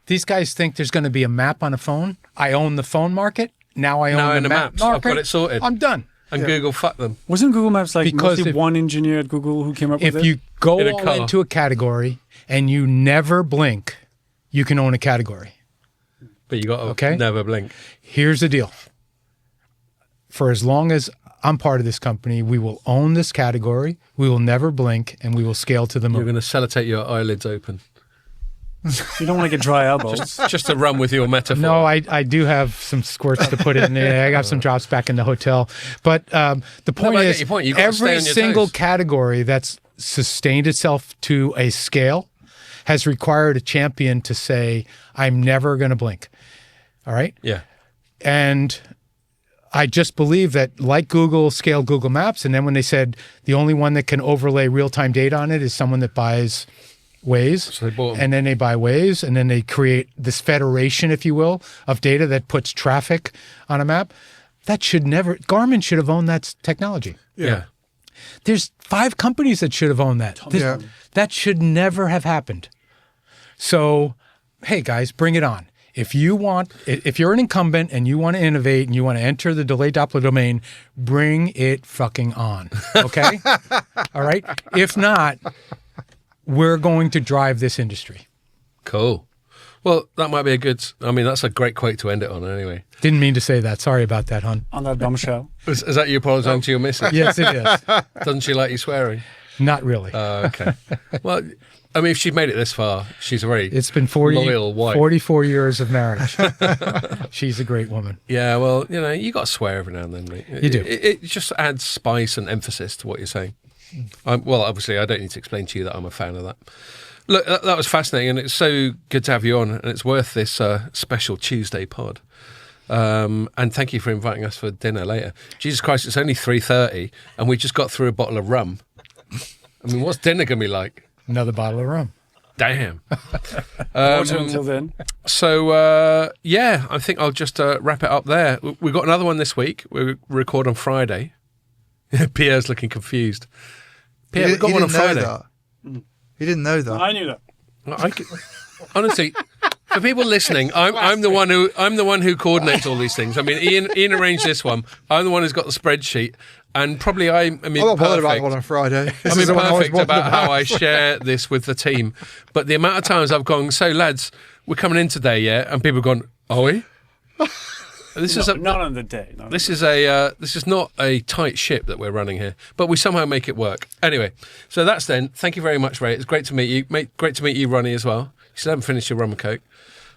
C: These guys think there's going to be a map on a phone. I own the phone market. Now I own the map
A: maps.
C: market.
A: I've got it sorted.
C: I'm done.
A: And Google fucked them.
D: Wasn't Google Maps like
C: Because
D: mostly
C: if-
D: one engineer at Google who came up with it?
C: If you go
A: In a
C: all
A: car.
C: into a category and you never blink, you can own a category.
A: But you got to never blink.
C: Here's the deal. For as long as I'm part of this company, we will own this category, we will never blink, and we will scale to the
A: You're
C: moon.
A: going to sellotape your eyelids open.
D: You don't want to get dry elbows.
A: Just to run with your metaphor.
C: No, I do have some squirts to put in there. I got some drops back in the hotel. But the point
A: but I get
C: is,
A: your point. You've got to stay
C: every
A: on your
C: single
A: toes.
C: category that's sustained itself to a scale has required a champion to say, I'm never going to blink. All right?
A: Yeah.
C: And I just believe that, like Google scaled Google Maps, and then when they said the only one that can overlay real-time data on it is someone that buys Waze,
A: So they bought 'em.
C: and then they buy Waze, and then they create this federation, if you will, of data that puts traffic on a map. That should never, Garmin should have owned that technology.
A: Yeah.
C: There's 5 companies that should have owned that. That should never have happened. So, hey guys, bring it on. If you're an incumbent and you want to innovate and you want to enter the delayed Doppler domain, bring it fucking on. Okay? All right? If not, we're going to drive this industry.
A: Cool. Well, that might be that's a great quote to end it on anyway.
C: Didn't mean to say that. Sorry about that, hon.
D: On that bombshell.
A: Is that you apologising to your missus?
C: Yes, it is.
A: Doesn't she like you swearing?
C: Not really.
A: Okay. Well, I mean, if she's made it this far, she's a very
C: It's been
A: loyal wife.
C: 44 years of marriage. She's a great woman.
A: Yeah, well, you got to swear every now and then, mate.
C: You do.
A: It just adds spice and emphasis to what you're saying. Well, obviously, I don't need to explain to you that I'm a fan of that. Look, that was fascinating, and it's so good to have you on, and it's worth this special Tuesday pod. And thank you for inviting us for dinner later. Jesus Christ, it's only 3:30, and we just got through a bottle of rum. I mean, what's dinner going to be like?
C: Another bottle of rum.
A: Damn.
D: Water until then.
A: So, yeah, I think I'll just wrap it up there. We've got another one this week. We record on Friday. Pierre's looking confused. Pierre, we've got one on Friday.
B: He didn't know that.
D: I knew that.
A: Honestly, for people listening, I'm the one who coordinates all these things. I mean, Ian arranged this one. I'm the one who's got the spreadsheet, and probably I'm
B: not bothered about the one on Friday.
A: I'm imperfect about how I share this with the team. But the amount of times I've gone, so lads, we're coming in today, yeah, and people have gone, are we? This is
D: not on the day.
A: This is not a tight ship that we're running here, but we somehow make it work. Anyway, so that's then. Thank you very much, Ray. It's great to meet you. Great to meet you, Ronnie, as well. You still haven't finished your rum and coke,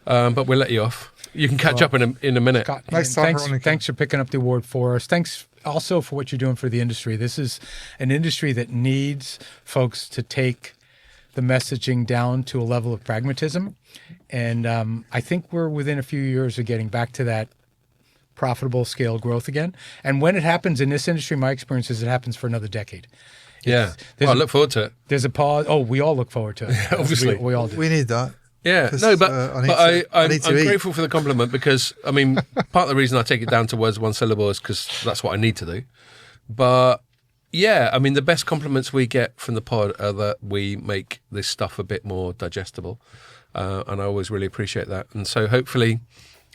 A: but we'll let you off. You can catch up in a minute.
C: Scott,
B: Next time,
C: thanks for picking up the award for us. Thanks also for what you're doing for the industry. This is an industry that needs folks to take the messaging down to a level of pragmatism, and I think we're within a few years of getting back to that profitable scale growth again. And when it happens in this industry, my experience is it happens for another decade.
A: Yeah. Well, I look forward to it.
C: There's a pause. Oh, we all look forward to it.
A: Yeah, obviously.
C: We all do.
B: We need that.
A: Yeah. No, but I'm grateful for the compliment because, I mean, part of the reason I take it down to words of one syllable is because that's what I need to do. But yeah, I mean, the best compliments we get from the pod are that we make this stuff a bit more digestible. And I always really appreciate that. And so hopefully,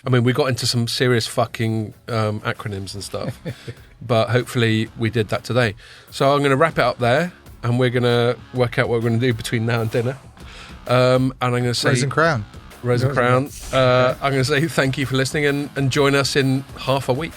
A: I mean, we got into some serious fucking acronyms and stuff, but hopefully we did that today. So I'm going to wrap it up there, and we're going to work out what we're going to do between now and dinner. And I'm going to say...
B: Rose and Crown.
A: I'm going to say thank you for listening and join us in half a week.